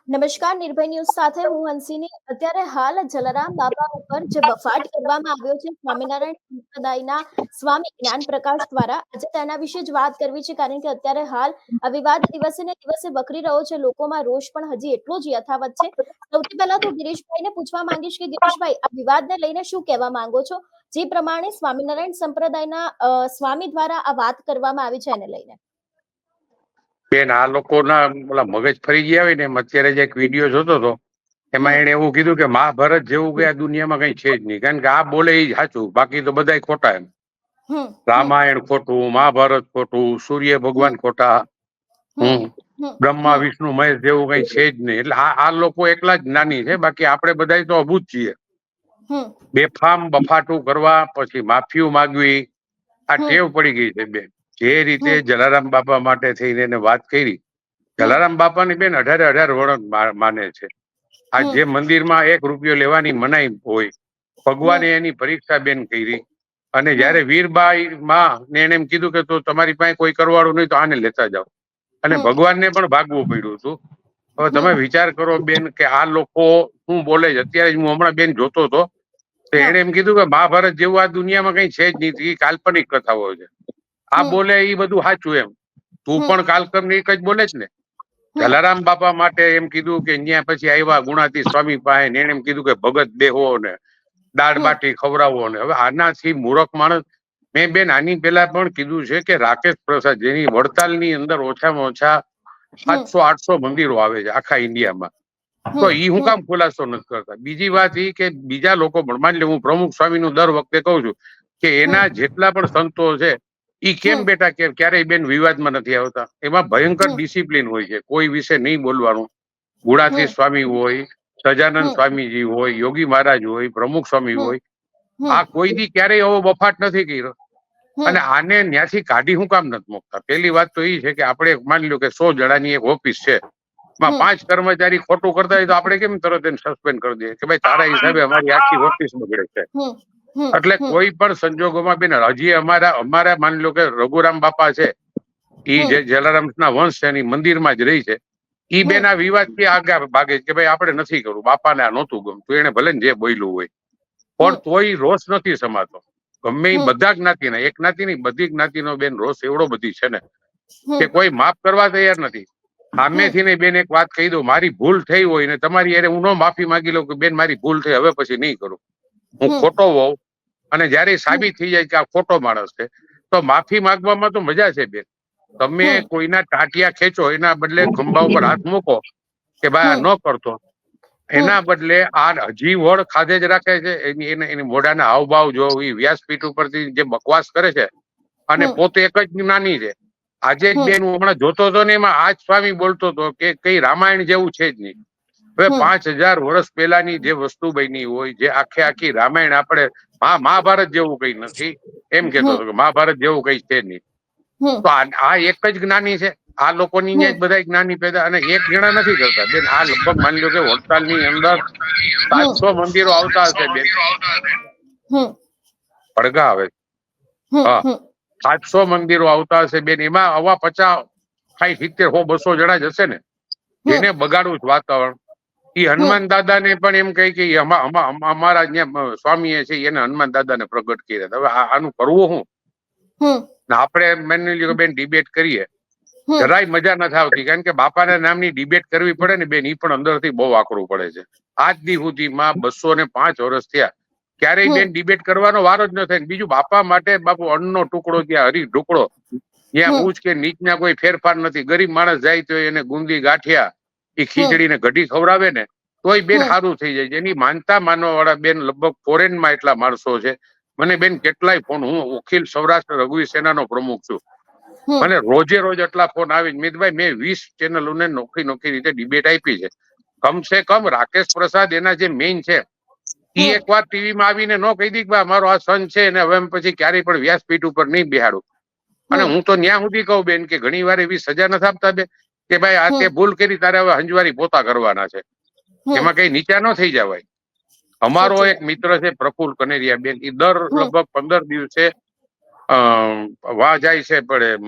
નમસ્કાર, નિર્ભય ન્યૂઝ સાથે હું હંસિની. અત્યારે હાલ જલારામ બાપા ઉપર જે બફાટ કરવામાં આવ્યો છે સ્વામિનારાયણ સંપ્રદાયના સ્વામી જ્ઞાન પ્રકાશ દ્વારા, આજે તેના વિશે જ વાત કરવી છે. કારણ કે અત્યારે હાલ આ વિવાદ દિવસે ને દિવસે વકરી રહ્યો છે. લોકોમાં રોષ પણ હજી એટલો જ યથાવત છે. સૌથી પહેલા તો ગિરીશભાઈને પૂછવા માંગીશ કે ગિરીશભાઈ, આ વિવાદને લઈને શું કહેવા માંગો છો? જે પ્રમાણે સ્વામિનારાયણ સંપ્રદાયના સ્વામી દ્વારા આ વાત કરવામાં આવી છે એને લઈને. બેન, આ લોકોના ઓલા મગજ ફરી ગયા હોય ને એમ. અત્યારે જે એક વિડીયો જોતો હતો એમાં એને એવું કીધું કે મહાભારત જેવું કે આ દુનિયામાં કઈ છે જ નહીં. કારણ કે આ બોલે એ સાચું, બાકી તો બધા ખોટા. એમ રામાયણ ખોટું, મહાભારત ખોટું, સૂર્ય ભગવાન ખોટા, બ્રહ્મા વિષ્ણુ મહેશ જેવું કઈ છે જ નહીં. એટલે આ લોકો એકલા જ જ્ઞાની છે, બાકી આપણે બધા તો અભૂત છીએ. બેફામ બફાટું કરવા, પછી માફીઓ માગવી, આ ટેવ પડી ગઈ છે બેન. જે રીતે જલારામ બાપા માટે થઈને એને વાત કરી, જલારામ બાપાની બેન 18 વર્ષ માને છે. આ જે મંદિરમાં 1 રૂપિયો લેવાની મનાઈ હોય, ભગવાને એની પરીક્ષા બેન કરી. અને જયારે વીરબાઈ માં ને એને એમ કીધું કે તો તમારી પાસે કોઈ કરવાળું નહીં તો આને લેતા જાઓ, અને ભગવાનને પણ ભાગવું પડ્યું હતું. હવે તમે વિચાર કરો બેન કે આ લોકો શું બોલે છે. અત્યારે હું હમણાં બેન જોતો હતો તો એને એમ કીધું કે મહાભારત જેવું આ દુનિયામાં કઈ છે જ નહીં, કાલ્પનિક કથાઓ છે. આ બોલે એ બધું સાચું. એમ તું પણ કાલ્પનિક જ બોલે છે ને. જલારામ બાપા માટે એમ કીધું કે ત્યાં પછી આવ્યા ગુણાતી સ્વામી પાસે, એને એમ કીધું કે ભગત દેહો ને દાળ બાટી ખવડાવો ને. હવે આનાથી મૂર્ખ માણસ, મેં બેન આની પેલા પણ કીધું છે કે રાકેશ પ્રસાદ, જેની વડતાલની અંદર ઓછામાં ઓછા 700-800 મંદિરો આવે છે આખા ઇન્ડિયામાં, તો ઈ હું કામ ખુલાસો નથી કરતા? બીજી વાત ઈ કે બીજા લોકો પણ, માની લે હું પ્રમુખ સ્વામી નું દર વખતે કઉ છું કે એના જેટલા પણ સંતો છે ઈ કેમ બેટા કે ક્યારેય બેન વિવાદમાં નથી આવતા. એમાં ભયંકર ડિસિપ્લિન હોય છે. કોઈ વિશે નહીં બોલવાનું. ગુણાતી સ્વામી હોય, સજાનંદ સ્વામીજી હોય, યોગી મહારાજ હોય, પ્રમુખ સ્વામી હોય, આ કોઈ દી ક્યારેય એવો બફાટ નથી કર્યો. અને આને ત્યાંથી કાઢી હું કામ નથી મુકતા? પેલી વાત તો એ છે કે આપણે માની લો કે 100 જણાની એક ઓફિસ છે, એમાં 5 કર્મચારી ખોટું કરતા હોય તો આપણે કેમ તરત એને સસ્પેન્ડ કરી દઈએ કે ભાઈ તારા હિસાબે અમારી આખી ઓફિસ બગડે છે. એટલે કોઈ પણ સંજોગોમાં બેન, હજી અમારા માની લો કે રઘુરામ બાપા છે, ઈ જે જલારામ ના વંશ છે એની મંદિરમાં જ રહી છે. ઈ બેન આ વિવાદ થી આગળ ભાગે કે ભાઈ આપણે નથી કરવું, બાપાને આ નહોતું ગમતું, એને ભલે ને જે બોલ્યું હોય, પણ તોય રોષ નથી સમાતો. ગમે એ બધા જ્ઞાતિના, એક જ્ઞાતિ ની બધી જ્ઞાતિનો બેન રોષ એવડો બધી છે ને કે કોઈ માફ કરવા તૈયાર નથી. સામેથી ને બેન એક વાત કહી દઉં, મારી ભૂલ થઈ હોય ને તમારી યારે હું ન માફી માંગી લઉં કે બેન મારી ભૂલ થઈ, હવે પછી નહીં કરું, હું ખોટો હોઉં, અને જયારે સાબિત થઈ જાય કે આ ખોટો માણસ છે, તો માફી માંગવામાં તો મજા છે બેન. તમે કોઈના ટાટિયા ખેંચો, એના બદલે ખંભા ઉપર હાથ મૂકો કે ભાઈ આ ન કરતો, એના બદલે આ હજી વડ ખાધે જ રાખે છે. એની મોઢાના હાવભાવ જો, એ વ્યાસપીઠ ઉપરથી જે બકવાસ કરે છે, અને પોતે એક જ જ્ઞાની છે. આજે જ બેન હું હમણાં જોતો હતો ને, એમાં આજ સ્વામી બોલતો હતો કે કઈ રામાયણ જેવું છે જ નહીં. હવે 5000 વર્ષ પહેલાની જે વસ્તુ બની હોય, જે આખી રામાયણ, આપણે મહાભારત જેવું કઈ નથી એમ કેતો હતો કે મહાભારત જેવું કઈ છે નહીં. તો આ એક જ જ્ઞાની છે. આ લોકોની જ બધા જ્ઞાની પેદા, અને એક જણા નથી કરતા બેન. આ લગભગ માની લો કે વડતાલની અંદર 700 મંદિરો આવતા હશે બેન. પડઘા આવે, હા, 700 મંદિરો આવતા હશે બેન. એમાં આવા 50, 60, 70, 100, 200 જણા જ હશે ને જેને બગાડવું જ વાતાવરણ. એ હનુમાન દાદા ને પણ એમ કહે કે અમારા ત્યાં સ્વામી છે, એને હનુમાન દાદા ને પ્રગટ કર્યા. હવે આનું કરવું શું? આપણે માની લો બેન ડિબેટ કરીએ, જરાય મજા નથી આવતી. કારણ કે બાપાના નામની ડિબેટ કરવી પડે ને બેન, એ પણ અંદરથી બહુ આકરું પડે છે. આજ દી સુધીમાં 205 વર્ષ થયા, ક્યારેય બેન ડિબેટ કરવાનો વારો જ ન થાય. બીજું, બાપા માટે બાપુ અન્નનો ટુકડો ત્યાં હરી ઢુકડો, ત્યાં ઊંચ કે નીચના કોઈ ફેરફાર નથી. ગરીબ માણસ જાય તો એને ગુંદી ગાંઠિયા, એ ખીચડી ને કઢી ખવડાવે ને તોય બેન સારું થઈ જાય. એની માનતા માનવા વાળા બેન લગભગ ફોરેનમાં એટલા માણસો છે. મને બેન કેટલાય ફોન, હું અખિલ સૌરાષ્ટ્ર રઘુવીર સેનાનો પ્રમુખ છું, મને રોજે રોજ એટલા ફોન આવી. મિતભાઈ મેં 20 ચેનલોને નોખી રીતે ડિબેટ આપી છે. કમસે કમ રાકેશ પ્રસાદ એના જે મેઇન છે, એ એક વાર ટીવીમાં આવીને ન કહી દી કે મારો આ સન છે ને હવે પછી ક્યારેય પણ વ્યાસપીઠ ઉપર નહીં બેહાડું. અને હું તો ન્યા સુધી કહું બેન કે ઘણી વાર એવી સજા નથી આપતા બેન કે ભાઈ આ તે ભૂલ કરી, તારે હવે હંજવારી પોતા કરવાના છે, એમાં કઈ નીચા ન થઈ જવાય. અમારો એક મિત્ર છે પ્રફુલ કનેરિયા બેન, એ દર લગભગ 15 દિવસે વા જાય છે, પણ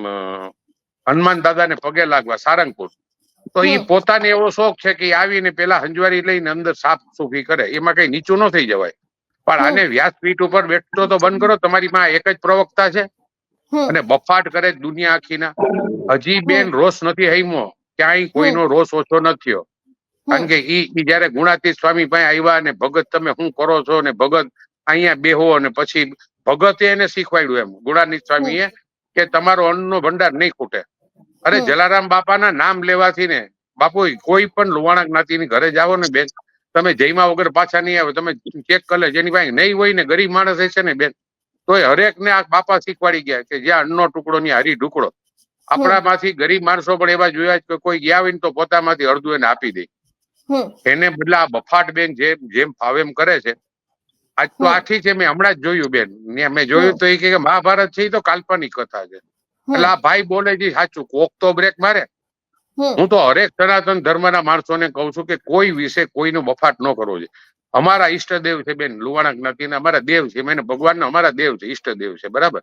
હનુમાન દાદા ને પગે લાગવા સારંગપુર. તો એ પોતાને એવો શોખ છે કે આવીને પેલા હંજવારી લઈને અંદર સાફ સુફી કરે, એમાં કઈ નીચું ન થઈ જવાય. પણ આને વ્યાસપીઠ ઉપર બેઠતો તો બંધ કરો. તમારી માં એક જ પ્રવક્તા છે અને બફાટ કરે દુનિયા આખીના. હજી બેન રોષ નથી હૈમો, ક્યાંય કોઈનો રોષ ઓછો નથી. કારણ કે ઈ જયારે ગુણાતીત સ્વામી પાસે આવ્યા અને ભગત તમે શું કરો છો ને ભગત અહીંયા બેહો, અને પછી ભગતે એને શીખવાડ્યું એમ ગુણાતીત સ્વામીએ કે તમારો અન્નનો ભંડાર નહીં ખૂટે. અરે જલારામ બાપાના નામ લેવાથી ને બાપુ કોઈ પણ લુવાણા જ્ઞાતિની ઘરે જાઓ ને બેન, તમે જયમા વગર પાછા નહીં આવે. તમે ચેક કરી લે, જેની પાસે નહીં હોય ને ગરીબ માણસ હશે ને બેન, તોય હરેક ને આ બાપા શીખવાડી ગયા કે જ્યાં અન્નનો ટુકડો ની હારી ઢુકડો. આપણામાંથી ગરીબ માણસો પણ એવા જોયા કે કોઈ ગયા હોય ને તો પોતામાંથી અડધું એને આપી દે. એને બદલે આ બફાટ બેન જેમ ફાવે એમ કરે છે. આજ તો આખી છે, મેં હમણાં જ જોયું બેન, મેં જોયું તો એ કે મહાભારત છે એ તો કાલ્પનિક કથા છે. એટલે આ ભાઈ બોલે છે સાચું, કોક તો બ્રેક મારે. હું તો હરેક સનાતન ધર્મના માણસોને કહું છું કે કોઈ વિશે કોઈનો બફાટ ન કરવો જોઈએ. અમારા ઈષ્ટદેવ છે બેન, લુવાણા જ્ઞાતિના અમારા દેવ છે, એને ભગવાનના અમારા દેવ છે, ઈષ્ટદેવ છે, બરાબર.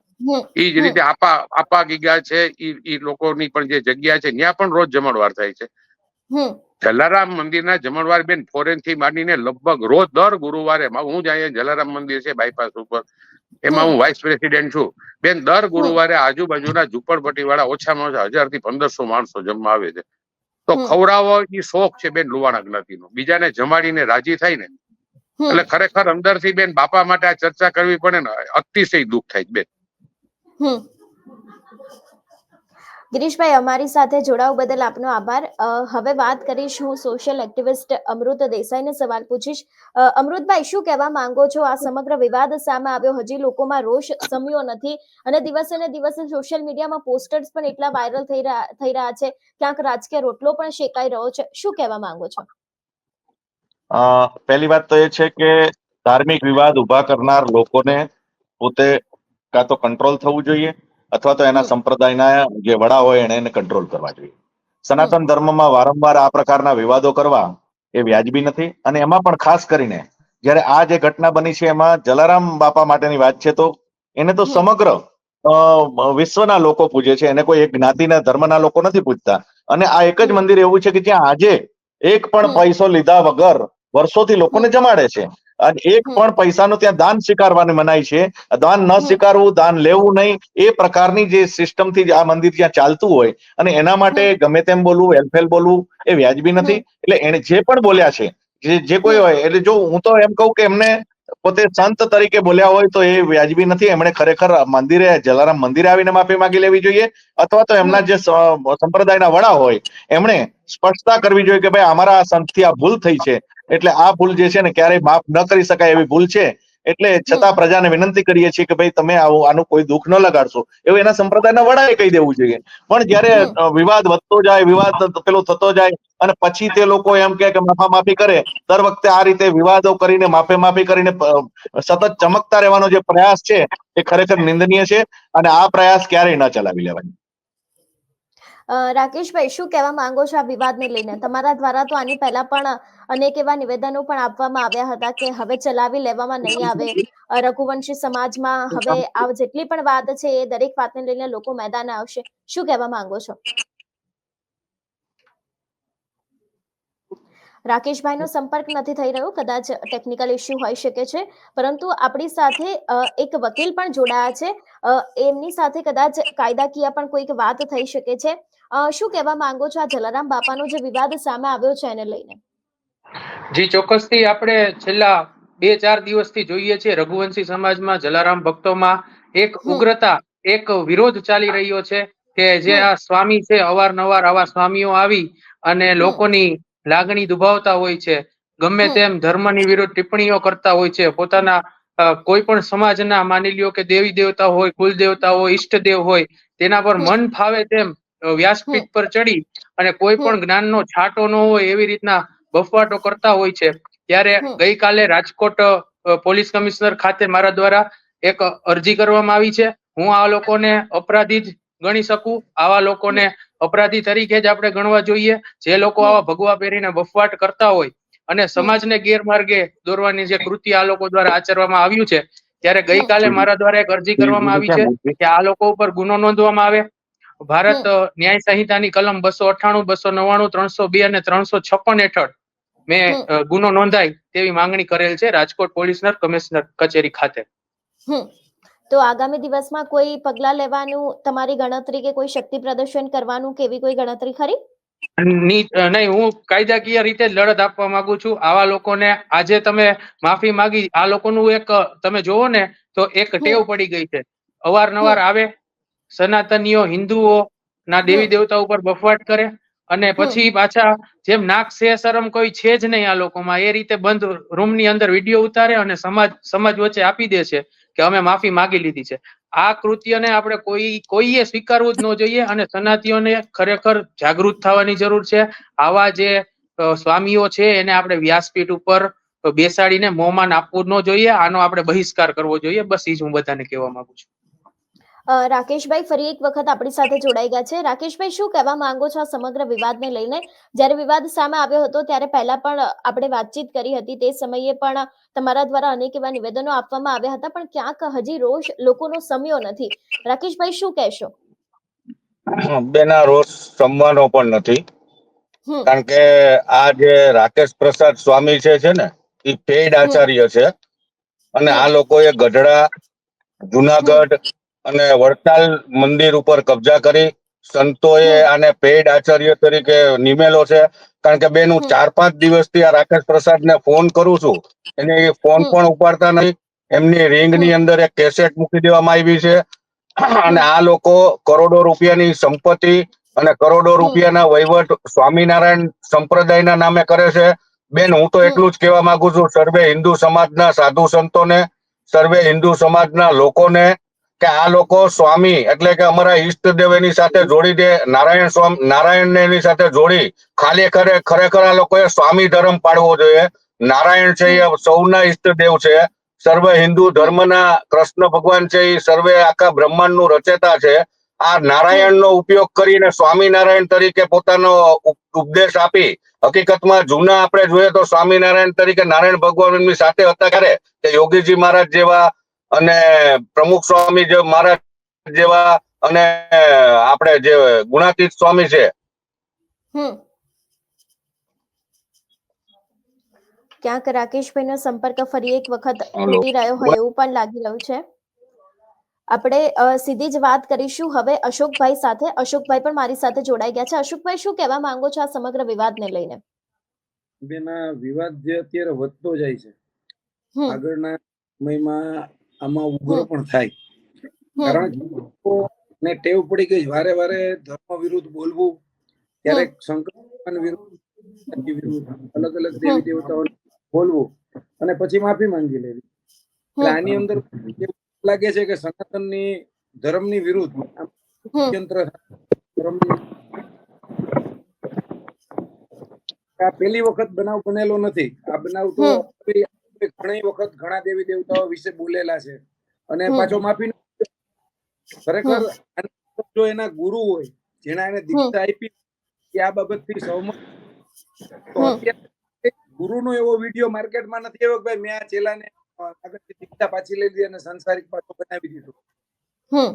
એ જ રીતે આપા ગીગા છે, ઈ લોકોની પણ જે જગ્યા છે ત્યાં પણ રોજ જમણવાર થાય છે. જલારામ મંદિરના જમણવાર બેન ફોરેન થી માંડીને લગભગ રોજ દર ગુરુવારે, હું જ અહીંયા જલારામ મંદિર છે બાયપાસ ઉપર, એમાં હું વાઇસ પ્રેસિડેન્ટ છું બેન. દર ગુરુવારે આજુબાજુના ઝુંપડપટ્ટી વાળા ઓછામાં ઓછા 1000 થી 1500 માણસો જમવા આવે છે. તો ખવડાવવો એ શોખ છે બેન લુવાણા જ્ઞાતિનો, બીજાને જમાડીને રાજી થાય ને. એટલે ખરેખર અંદરથી બેન બાપા માટે આ ચર્ચા કરવી પડે ને, અતિશય દુઃખ થાય બેન. ગિરીશભાઈ, અમારી સાથે જોડાવા બદલ આપનો આભાર. હવે વાત કરીશ, હું સોશિયલ એક્ટિવિસ્ટ અમૃત દેસાઈને સવાલ પૂછીશ. અમૃતભાઈ, શું કહેવા માંગો છો? આ સમગ્ર વિવાદ સામે આવ્યો, હજી લોકોમાં રોષ શમ્યો નથી અને દિવસે ને દિવસે સોશિયલ મીડિયામાં પોસ્ટર્સ પણ એટલા વાયરલ થઈ રહ્યા છે, ક્યાંક રાજકીય રોટલો પણ શેકાઈ રહ્યો છે. શું કહેવા માંગો છો? પહેલી વાત તો એ છે કે ધાર્મિક વિવાદ ઉભા કરનાર લોકોને પોતે કાં તો કંટ્રોલ થવું જોઈએ અથવા તો એના સંપ્રદાયના જે વડા હોય એને કંટ્રોલ કરવા જોઈએ. સનાતન ધર્મમાં વારંવાર આ પ્રકારના વિવાદો કરવા એ વ્યાજબી નથી. અને એમાં પણ ખાસ કરીને જયારે આ જે ઘટના બની છે એમાં જલારામ બાપા માટેની વાત છે, તો એને તો સમગ્ર વિશ્વના લોકો પૂજે છે, એને કોઈ એક જ્ઞાતિના ધર્મના લોકો નથી પૂજતા. અને આ એક જ મંદિર એવું છે કે જ્યાં આજે એક પણ પૈસો લીધા વગર વર્ષોથી લોકોને જમાડે છે. અને એક પણ પૈસાનું ત્યાં દાન સ્વીકારવાની મનાઈ છે. દાન ન સ્વીકારવું, દાન લેવું નહીં, એ પ્રકારની જે સિસ્ટમથી આ મંદિર ત્યાં ચાલતું હોય અને એના માટે ગમે તેમ બોલવું, એલફેલ બોલવું એ વ્યાજબી નથી. એટલે એને જે પણ બોલ્યા છે, જે કોઈ હોય, એટલે જો હું તો એમ કહું કે એમને પોતે સંત તરીકે બોલ્યા હોય તો એ વ્યાજબી નથી. એમણે ખરેખર મંદિરે, જલારામ મંદિરે આવીને માફી માંગી લેવી જોઈએ, અથવા તો એમના જે સંપ્રદાયના વડા હોય એમણે સ્પષ્ટતા કરવી જોઈએ કે ભાઈ અમારા સંતથી આ ભૂલ થઈ છે, એટલે આ ભૂલ જે છે ને ક્યારેય માફ ન કરી શકાય એવી ભૂલ છે. એટલે છતાં પ્રજાને વિનંતી કરીએ છીએ કે ભાઈ તમે આનું કોઈ દુઃખ ન લગાડશો, એવું એના સંપ્રદાયના વડાએ કહી દેવું જોઈએ. પણ જયારે વિવાદ વધતો જાય, વિવાદ પેલો થતો જાય અને પછી તે લોકો એમ કે માફી કરે, દર વખતે આ રીતે વિવાદો કરીને માફી કરીને સતત ચમકતા રહેવાનો જે પ્રયાસ છે એ ખરેખર નિંદનીય છે અને આ પ્રયાસ ક્યારેય ન ચલાવી લેવાય. રાકેશભાઈ, શું કહેવા માંગો છો આ વિવાદને લઈને? તમારા દ્વારા તો આની પહેલા પણ અનેક એવા નિવેદનો પણ આપવામાં આવ્યા હતા કે હવે ચલાવી લેવામાં નહીં આવે, રઘુવંશી સમાજમાં હવે આ જેટલી પણ વાત છે એ દરેક વાતને લઈને લોકો મેદાને આવશે. શું કહેવા માંગો છો? રાકેશભાઈનો સંપર્ક નથી થઈ રહ્યો, કદાચ ટેકનિકલ ઇસ્યુ હોઈ શકે છે, પરંતુ આપણી સાથે એક વકીલ પણ જોડાયા છે. એમની સાથે કદાચ કાયદાકીય પણ કોઈક વાત થઈ શકે છે. શું કહેવા માંગો છો આ જલારામ બાપાનો જે વિવાદ સામે આવ્યો છે એને લઈને? જી, ચોક્કસથી આપણે છેલ્લા 2-4 દિવસથી જોઈએ છીએ રઘુવંશી સમાજમાં, જલારામ ભક્તોમાં એક ઉગ્રતા, એક વિરોધ ચાલી રહ્યો છે કે જે આ સ્વામી છે, અવારનવાર આવા સ્વામીઓ આવી અને લોકોની લાગણી દુભાવતા હોય છે, ગમે તેમ ધર્મની વિરુદ્ધ ટિપ્પણીઓ કરતા હોય છે, પોતાના કોઈ પણ સમાજના, માની લ્યો કે દેવી દેવતા હોય, કુલ દેવતા હોય, ઈષ્ટદેવ હોય, તેના પર મન ફાવે તેમ વ્યાસપીઠ પર ચડી અને કોઈ પણ જ્ઞાનનો છાંટો ન હોય એવી રીતના બફવાટો કરતા હોય છે. ત્યારે ગઈકાલે રાજકોટ પોલીસ કમિશનર ખાતે મારા દ્વારા એક અરજી કરવામાં આવી છે. હું આ લોકોને અપરાધી જ ગણી શકું, આવા લોકોને અપરાધી તરીકે જ આપણે ગણવા જોઈએ. જે લોકો આવા ભગવા પહેરીને બફવાટ કરતા હોય અને સમાજને ગેરમાર્ગે દોરવાની જે કૃત્ય આ લોકો દ્વારા આચરવામાં આવ્યું છે, ત્યારે ગઈકાલે મારા દ્વારા એક અરજી કરવામાં આવી છે કે આ લોકો ઉપર ગુનો નોંધવામાં આવે ભારત ન્યાય સંહિતાની કલમ 298, 299, 302 અને 356 હેઠળ મેં ગુનો નોંધાય તેવી માંગણી કરેલ છે રાજકોટ પોલીસના કમિશનર કચેરી ખાતે. તો આગામી દિવસમાં કોઈ પગલાં લેવાનું, તમારી ગણતરી કે કોઈ શક્તિ પ્રદર્શન કરવાનું કે એવી કોઈ ગણતરી ખરી? નહીં, હું કાયદાકીય રીતે લડત આપવા માંગુ છું. આવા લોકોને આજે તમે માફી માંગી, આ લોકોનું એક તમે જોવો ને તો એક ટેવ પડી ગઈ છે. અવારનવાર આવે, સનાતનીઓ હિન્દુઓ ના દેવી દેવતા ઉપર બફવાટ કરે અને પછી પાછા જેમ નાક સે શરમ કોઈ છે જ નહીં આ લોકોમાં, એ રીતે બંધ રૂમની અંદર વિડીયો ઉતારે અને સમાજ વચ્ચે આપી દે છે કે અમે માફી માંગી લીધી છે. આ કૃત્યને આપણે કોઈએ સ્વીકારવું જ ન જોઈએ અને સનાતીઓને ખરેખર જાગૃત થવાની જરૂર છે. આવા જે સ્વામીઓ છે એને આપણે વ્યાસપીઠ ઉપર બેસાડીને મોંમાં આપવું ન જોઈએ. આનો આપણે બહિષ્કાર કરવો જોઈએ. બસ એ જ હું બધાને કહેવા માંગુ છું. રાકેશભાઈ ફરી એક વખત આપણી સાથે જોડાઈ ગયા છે. રાકેશભાઈ, શું કહેવા માંગો છો આ સમગ્ર વિવાદને લઈને? જ્યારે વિવાદ સામે આવ્યો હતો ત્યારે પહેલા પણ આપણે વાતચીત કરી હતી, તે સમયે પણ તમારા દ્વારા અનેક એવા નિવેદનો આપવામાં આવ્યા હતા, પણ ક્યાંક હજી રોષ લોકોનો સમ્યો નથી. રાકેશભાઈ, શું કહેશો? બેના રોષ સમવાનો પણ નથી, કારણ કે આ જે રાકેશ પ્રસાદ સ્વામી છે ને એ પેઇડ આચાર્ય છે અને આ લોકોએ ગઢડા, જુનાગઢ અને વડતાલ મંદિર ઉપર કબજા કરી સંતોએ આને પેઇડ આચાર્ય તરીકે નિમેલો છે. કારણ કે બેન, હું 4-5 દિવસથી આ રાકેશ પ્રસાદને ફોન કરું છું, એને ફોન પણ ઉપાડતા નથી. એમની રિંગની અંદર એક કેસેટ મૂકી દેવામાં આવી છે અને આ લોકો કરોડો રૂપિયાની સંપત્તિ અને કરોડો રૂપિયાના વહીવટ સ્વામિનારાયણ સંપ્રદાયના નામે કરે છે. બેન, હું તો એટલું જ કહેવા માંગુ છું સર્વે હિન્દુ સમાજના સાધુ સંતોને, સર્વે હિન્દુ સમાજના લોકોને, કે આ લોકો સ્વામી એટલે કે અમારા ઈષ્ટદેવ એની સાથે જોડી દે, નારાયણને એની સાથે જોડી ખરેખર આ લોકોએ સ્વામી ધર્મ પાડવો જોઈએ. નારાયણ છે એ સૌના ઈષ્ટદેવ છે. સર્વે હિન્દુ ધર્મના કૃષ્ણ ભગવાન છે એ સર્વે આખા બ્રહ્માંડનું રચેતા છે. આ નારાયણનો ઉપયોગ કરીને સ્વામિનારાયણ તરીકે પોતાનો ઉપદેશ આપી, હકીકતમાં જૂના આપણે જોઈએ તો સ્વામિનારાયણ તરીકે નારાયણ ભગવાનની સાથે હતા ક્યારે કે યોગીજી મહારાજ જેવા અને પ્રમુખ સ્વામી મહારાજ જેવા અને આપણે જે ગુણાતીત સ્વામી છે. ક્યાંક રાકેશભાઈનો સંપર્ક ફરી એક વખત તૂટી રહ્યો હોય એવું પણ લાગી રહ્યું છે. આપણે સીધી જ વાત કરીશું હવે અશોકભાઈ સાથે. અશોકભાઈ પણ મારી સાથે જોડાઈ ગયા છે. અશોકભાઈ, શું કહેવા માંગો છો આ સમગ્ર વિવાદને લઈને? બેન, આ વિવાદ જે અત્યારે વધતો જાય છે, આગળના સમયમાં આમાં ઉગ્ર પણ થાય, કારણ કે ટેવ પડી ગઈ વારે વારે ધર્મ વિરુદ્ધ બોલવું, ક્યારેક શંકર ભગવાન વિરુદ્ધ, અલગ અલગ દેવી દેવતાઓ બોલવું અને પછી માફી માંગી લેવી. એટલે આની અંદર એવું લાગે છે કે સનાતનની ધર્મની વિરુદ્ધ આ પહેલી વખત બનાવ બનેલો નથી. આ બનાવ તો ઘણી વખત ઘણા દેવી દેવતાઓ વિશે બોલેલા છે અને પાછો માફી. ખરેખર જો એના ગુરુ હોય, જેના એને દીક્ષા આપી, કે આ બાબતથી સહમત, તો અત્યારે ગુરુનો એવો વિડીયો માર્કેટમાં નથી આવ્યો કે ભાઈ મેં આ ચેલાને આગળથી દીક્ષા પાછી લઈ લીધી અને સંસારિક પાછો બનાવી દીધો.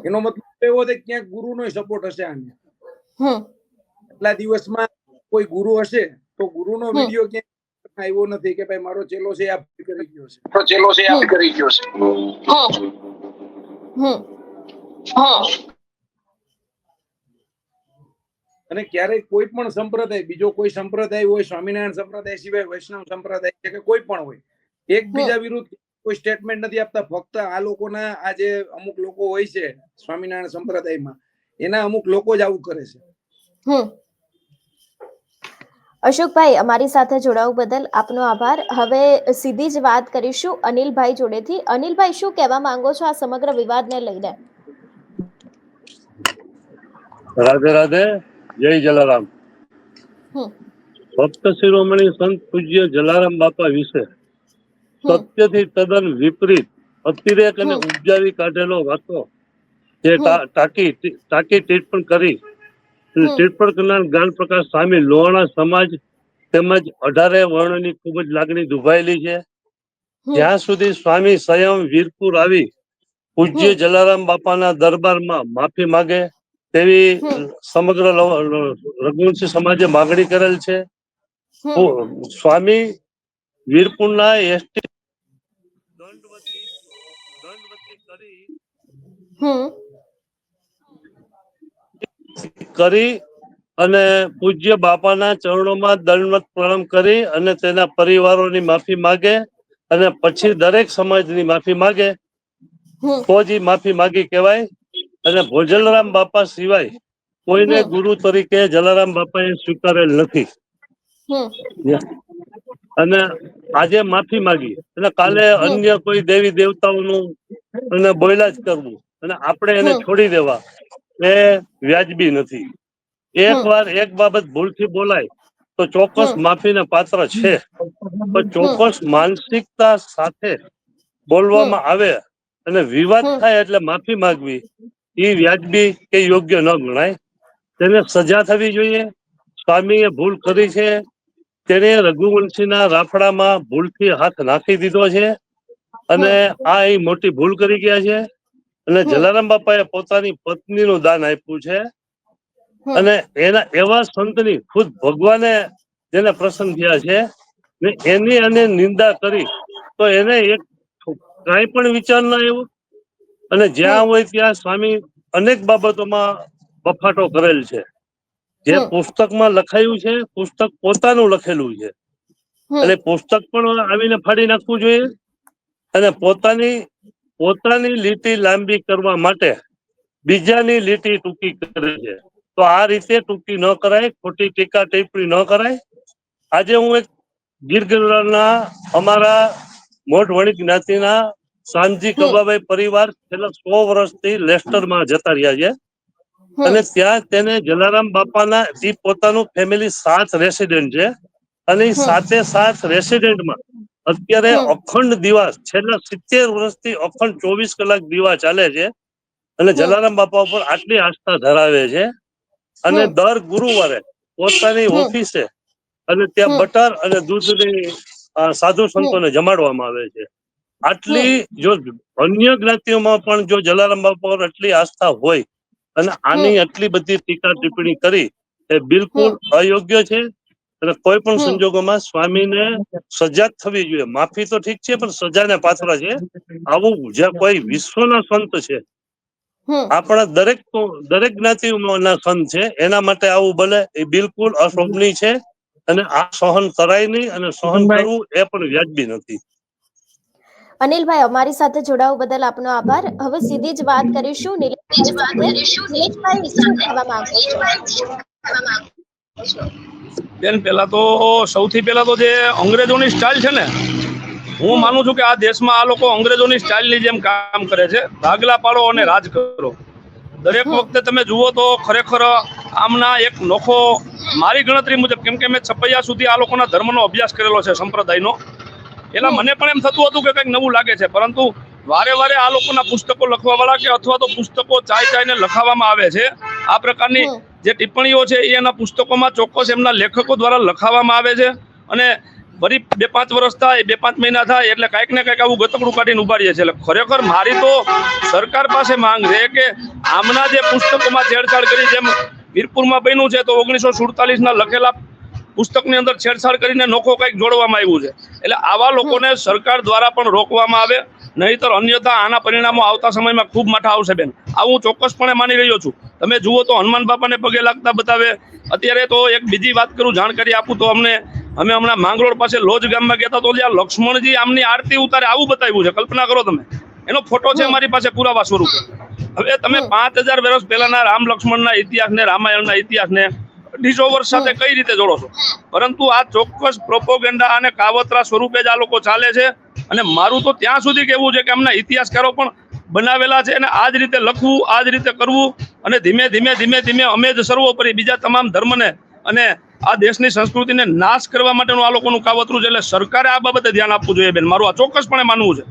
એનો મતલબ એવો છે કે ક્યાંક ગુરુનો સપોર્ટ હશે આને. એટલા દિવસમાં કોઈ ગુરુ હશે તો ગુરુનો વિડીયો ક્યાંક આવ્યો નથી કે ભાઈ મારો ચેલો છે આ કરી ગયો છે, મારો ચેલો છે આ કરી ગયો છે. અને ક્યારેય કોઈ પણ સંપ્રદાય, બીજો કોઈ સંપ્રદાય હોય, સ્વામિનારાયણ સંપ્રદાય સિવાય વૈષ્ણવ સંપ્રદાય છે કે કોઈ પણ હોય, એકબીજા વિરુદ્ધ કોઈ સ્ટેટમેન્ટ નથી આપતા. ફક્ત આ લોકોના આ જે અમુક લોકો હોય છે સ્વામિનારાયણ સંપ્રદાયમાં, એના અમુક લોકો જ આવું કરે છે. અશોકભાઈ, અમારી સાથે જોડાવા બદલ આપનો આભાર. હવે સીધી જ વાત કરીશું અનિલભાઈ જોડેથી. અનિલભાઈ, શું કહેવા માંગો છો આ સમગ્ર વિવાદને લઈને? રાધે રાધે, જય જલારામ. ભક્ત શિરોમણી સંત પૂજ્ય જલારામ બાપા વિશે સત્યથી તદ્દન વિપરીત, અતિરેક અને ઉપજાવી કાઢેલો વાતો જે ટાંકી ટિપ્પણ કરી, ટિપ્પણ કરનાર જ્ઞાન પ્રકાશ સ્વામી લોહાણા સમાજ તેમજ 18 વર્ણની ખૂબ જ લાગણી દુભાયેલી છે. જ્યાં સુધી સ્વામી સ્વયં વીરપુર આવી પૂજ્ય જલારામ બાપાના દરબારમાં માફી માંગે તેવી સમગ્ર રઘુવંશી સમાજે માગણી કરેલ છે. સ્વામી વીરપુરના એસટી કરી અને પૂજ્ય બાપાના ચરણોમાં દંડવત પ્રણામ કરી અને તેના પરિવારોની માફી માગે અને પછી દરેક સમાજની માફી માગે તો જ માફી માગી કહેવાય. અને ભોજલરામ બાપા સિવાય કોઈને ગુરુ તરીકે જલારામ બાપાએ સ્વીકારેલ નથી. અને આજે માફી માગી અને કાલે અન્ય કોઈ દેવી દેવતાઓનું અને બોયલા જ કરવું અને આપણે એને છોડી દેવા એ વ્યાજબી નથી. એક વાર એક બાબત ભૂલથી બોલાય તો ચોક્કસ માફીને પાત્ર છે, પણ ચોક્કસ માનસિકતા સાથે બોલવામાં આવે અને વિવાદ થાય એટલે માફી માંગવી એ વ્યાજબી કે યોગ્ય ન ગણાય. તેને સજા થવી જોઈએ. સ્વામીએ ભૂલ કરી છે, તેને રઘુવંશીના રાફડામાં ભૂલથી હાથ નાખી દીધો છે અને આ એ મોટી ભૂલ કરી ગયા છે. અને જલારામ બાપાએ પોતાની પત્નીનું દાન આપ્યું છે અને એના એવા સંતની ખુદ ભગવાને જેને પ્રસન્ન થયા છે ને એની અને નિંદા કરી તો એને એક કાંઈ પણ વિચાર ના આવ્યો. અને જ્યાં હોય ત્યાં સ્વામી અનેક બાબતોમાં બફાટો કરેલ છે. જે પુસ્તકમાં લખાયું છે, પુસ્તક પોતાનું લખેલું છે એટલે પુસ્તક પણ આવીને ફાડી નાખવું જોઈએ. અને પોતાની લીટી લાંબી કરવા માટે બીજાની લીટી ટૂંકી કરે છે. તો આ રીતે ટૂંકી ન કરાય, ખોટી ટીકા ટિપ્પણી ન કરાય. આજે હું એક ગીર ગઢડાના અમારા મોઢ વણિક જ્ઞાતિના સાંજી કબાભાઈ પરિવાર છેલ્લા 100 વર્ષથી લેસ્ટરમાં જતા રહ્યા છે અને ત્યાં તેને જલારામ બાપાના પોતાનું ફેમિલી 7 રેસિડેન્ટ છે અને 7 રેસિડેન્ટમાં અત્યારે અખંડ દીવા છેલ્લા 70 વર્ષથી અખંડ 24 કલાક દીવા ચાલે છે અને જલારામ બાપા ઉપર આટલી આસ્થા ધરાવે છે. અને દર ગુરુવારે પોતાની ઓફિસે અને ત્યાં બટર અને દૂધની સાધુ સંતોને જમાડવામાં આવે છે. આટલી જો અન્ય જ્ઞાતિઓમાં પણ જો જલારામ બાપા પર આટલી આસ્થા હોય અને આની આટલી બધી ટીકા ટિપ્પણી કરી એ બિલકુલ અયોગ્ય છે. અને કોઈ પણ સંજોગોમાં સ્વામીને સજા થવી જોઈએ. માફી તો ઠીક છે, પણ સજાને પાત્ર છે. આવું જે કોઈ વિશ્વના સંત છે, આપણા દરેક જ્ઞાતિઓના સંત છે, એના માટે આવું બને એ બિલકુલ અશોભનીય છે અને આ સહન કરાય નહીં અને સહન કરવું એ પણ વ્યાજબી નથી. અનિલભાઈ, અમારી સાથે જોડાવા બદલ આપનો આભાર. હવે સીધી જ વાત કરીશું નિલેશભાઈ સાથે. નિલેશભાઈ, શું કહેવા માંગો છો? બેન, પહેલા તો સૌથી પહેલા તો જે અંગ્રેજોની સ્ટાઇલ છે ને, હું માનું છું કે આ દેશમાં આ લોકો અંગ્રેજોની સ્ટાઇલની જેમ કામ કરે છે. ભાગલા પાડો અને રાજ કરો. દરેક વખતે તમે જુઓ તો ખરેખર આમના એક નોખો, મારી ગણતરી મુજબ, કેમ કે મેં 56 સુધી આ લોકોના ધર્મનો અભ્યાસ કરેલો છે, સંપ્રદાયનો. એટલે મને પણ એમ થતું હતું કે કંઈક નવું લાગે છે, પરંતુ વારે વારે આ લોકોના પુસ્તકો લખવાવાળા કે અથવા તો પુસ્તકો ચાઈને લખાવવામાં આવે છે. આ પ્રકારની જે ટિપ્પણીઓ છે એ એના પુસ્તકોમાં ચોક્કસ એમના લેખકો દ્વારા લખાવવામાં આવે છે. અને વળી 2-5 વર્ષ થાય, 2-5 મહિના થાય એટલે કાંઈક ને કાંઈક આવું ગતકડું કાઢીને ઉપાડીએ છીએ. એટલે ખરેખર મારી તો સરકાર પાસે માંગ છે કે આમના જે પુસ્તકોમાં છેડછાડ કરી, જેમ વીરપુરમાં બન્યું છે તો 1947ના લખેલા પુસ્તકની અંદર છેડછાડ કરીને નોખો કંઈક જોડવામાં આવ્યું છે. એટલે આવા લોકોને સરકાર દ્વારા પણ રોકવામાં આવે, નહીંતર અન્યથા આના પરિણામો આવતા સમયમાં ખૂબ માઠા આવશે બેન. આ હું ચોક્કસપણે માની રહ્યો છું. તમે જુઓ તો હનુમાન બાપાને પગે લાગતા બતાવે. અત્યારે તો એક બીજી વાત કરું, જાણકારી આપું તો અમે હમણાં માંગરોળ પાસે લોજ ગામમાં ગયા તો જ્યાં લક્ષ્મણજી આમની આરતી ઉતારે આવું બતાવ્યું છે. કલ્પના કરો તમે, એનો ફોટો છે અમારી પાસે પુરાવા સ્વરૂપે. હવે તમે 5000 વર્ષ પહેલાના રામ લક્ષ્મણના ઇતિહાસને, રામાયણના ઇતિહાસને 250 વર્ષ સાથે કઈ રીતે જોડો છો? પરંતુ આ ચોક્કસ પ્રોપોગેન્ડા અને કાવતરા સ્વરૂપે જ આ લોકો ચાલે છે. અને મારું તો ત્યાં સુધી કહેવું છે કે એમના ઇતિહાસકારો પણ બનાવેલા છે અને આ જ રીતે લખવું, આ જ રીતે કરવું. અને ધીમે ધીમે અમે જ સર્વોપરી બીજા તમામ ધર્મને અને આ દેશની સંસ્કૃતિને નાશ કરવા માટેનું આ લોકોનું કાવતરું છે. એટલે સરકારે આ બાબતે ધ્યાન આપવું જોઈએ બેન, મારું આ ચોક્કસપણે માનવું છે.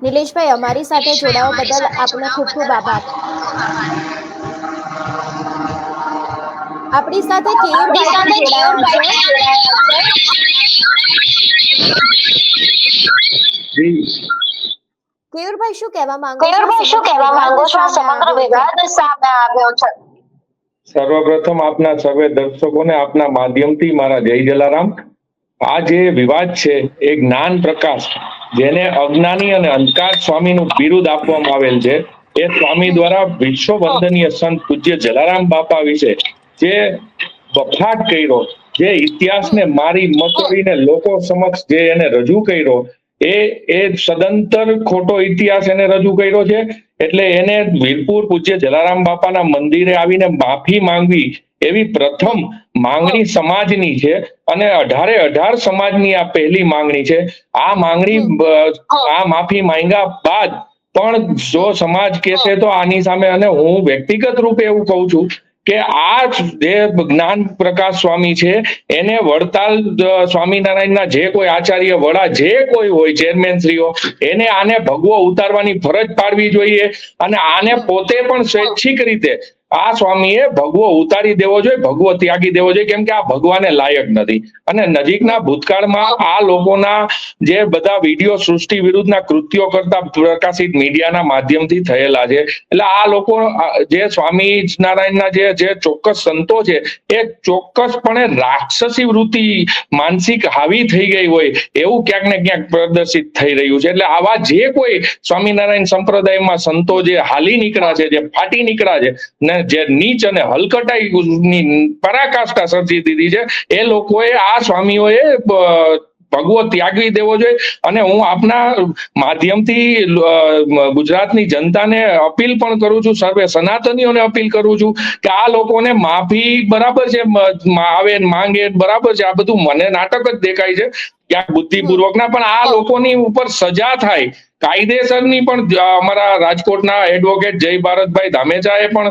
નિલેશભાઈ, અમારી સાથે જોડાવા બદલ આપનો ખૂબ ખૂબ આભાર. આપણી સાથે કેયુરભાઈ પણ જોડાયા છે. કેયુરભાઈ શું કહેવા માંગો છો? કેયુરભાઈ શું કહેવા માંગો છો? આ સમગ્ર વિવાદ સામે આવ્યો છે. સર્વપ્રથમ આપના સર્વે દર્શકોને આપના માધ્યમથી મારા જય જલારામ. આ જે વિવાદ છે એ જ્ઞાન પ્રકાશ, જેને અજ્ઞાની અને અંધકાર સ્વામીનું બિરુદ આપવામાં આવેલ છે, એ સ્વામી દ્વારા વિશ્વ વંદનીય સંત પૂજ્ય જલારામ બાપા વિશે જે બફાટ કર્યો, જે ઇતિહાસને મારી મતોડીને લોકો સમક્ષ જે એને રજૂ કર્યો, એ સદંતર ખોટો ઇતિહાસ એને રજૂ કર્યો છે. એટલે એને વીરપુર પૂજ્ય જલારામ બાપાના મંદિરે આવીને માફી માંગવી એવી પ્રથમ માંગણી સમાજની છે અને 18 સમાજની આ પહેલી માંગણી છે. આ માંગણી આ માફી માંગ્યા બાદ પણ જો સમાજ કહેશે તો આની સામે, અને હું વ્યક્તિગત રૂપે એવું કહું છું કે આ જે જ્ઞાન પ્રકાશ સ્વામી છે એને વડતાલ સ્વામિનારાયણના જે કોઈ આચાર્ય વડા જે કોઈ હોય ચેરમેન શ્રીઓ, એને આને ભગવો ઉતારવાની ફરજ પાડવી જોઈએ અને આને પોતે પણ સ્વૈચ્છિક રીતે આ સ્વામીએ ભગવો ઉતારી દેવો જોઈએ, ભગવો ત્યાગી દેવો જોઈએ, કેમ કે આ ભગવાને લાયક નથી. અને નજીકના ભૂતકાળમાં આ લોકોના જે બધા વિડીયો સૃષ્ટિ વિરુદ્ધના કૃત્યો કરતા પ્રકાશિત મીડિયાના માધ્યમથી થયેલા છે. એટલે આ લોકો જે સ્વામી નારાયણના જે ચોક્કસ સંતો છે એ ચોક્કસપણે રાક્ષસી વૃત્તિ માનસિક હાવી થઈ ગઈ હોય એવું ક્યાંક ને ક્યાંક પ્રદર્શિત થઈ રહ્યું છે. એટલે આવા જે કોઈ સ્વામિનારાયણ સંપ્રદાયમાં સંતો જે હાલી નીકળ્યા છે, જે ફાટી નીકળ્યા છે ને જે નીચ અને હલકટાઈની પરાકાષ્ઠા સર્જી દીધી છે, એ લોકોએ આ સ્વામીઓએ ભગવો ત્યાગવી દેવો જોઈએ. અને હું આપના માધ્યમથી ગુજરાતની જનતાને અપીલ પણ કરું છું, સર્વે સનાતનીઓને અપીલ કરું છું કે આ લોકોને માફી બરાબર છે, આવે માંગે બરાબર છે, આ બધું મને નાટક જ દેખાય છે ક્યાંક બુદ્ધિપૂર્વકના, પણ આ લોકોની ઉપર સજા થાય કાયદેસરની. પણ અમારા રાજકોટના એડવોકેટ જય ભારતભાઈ ધામેચાએ પણ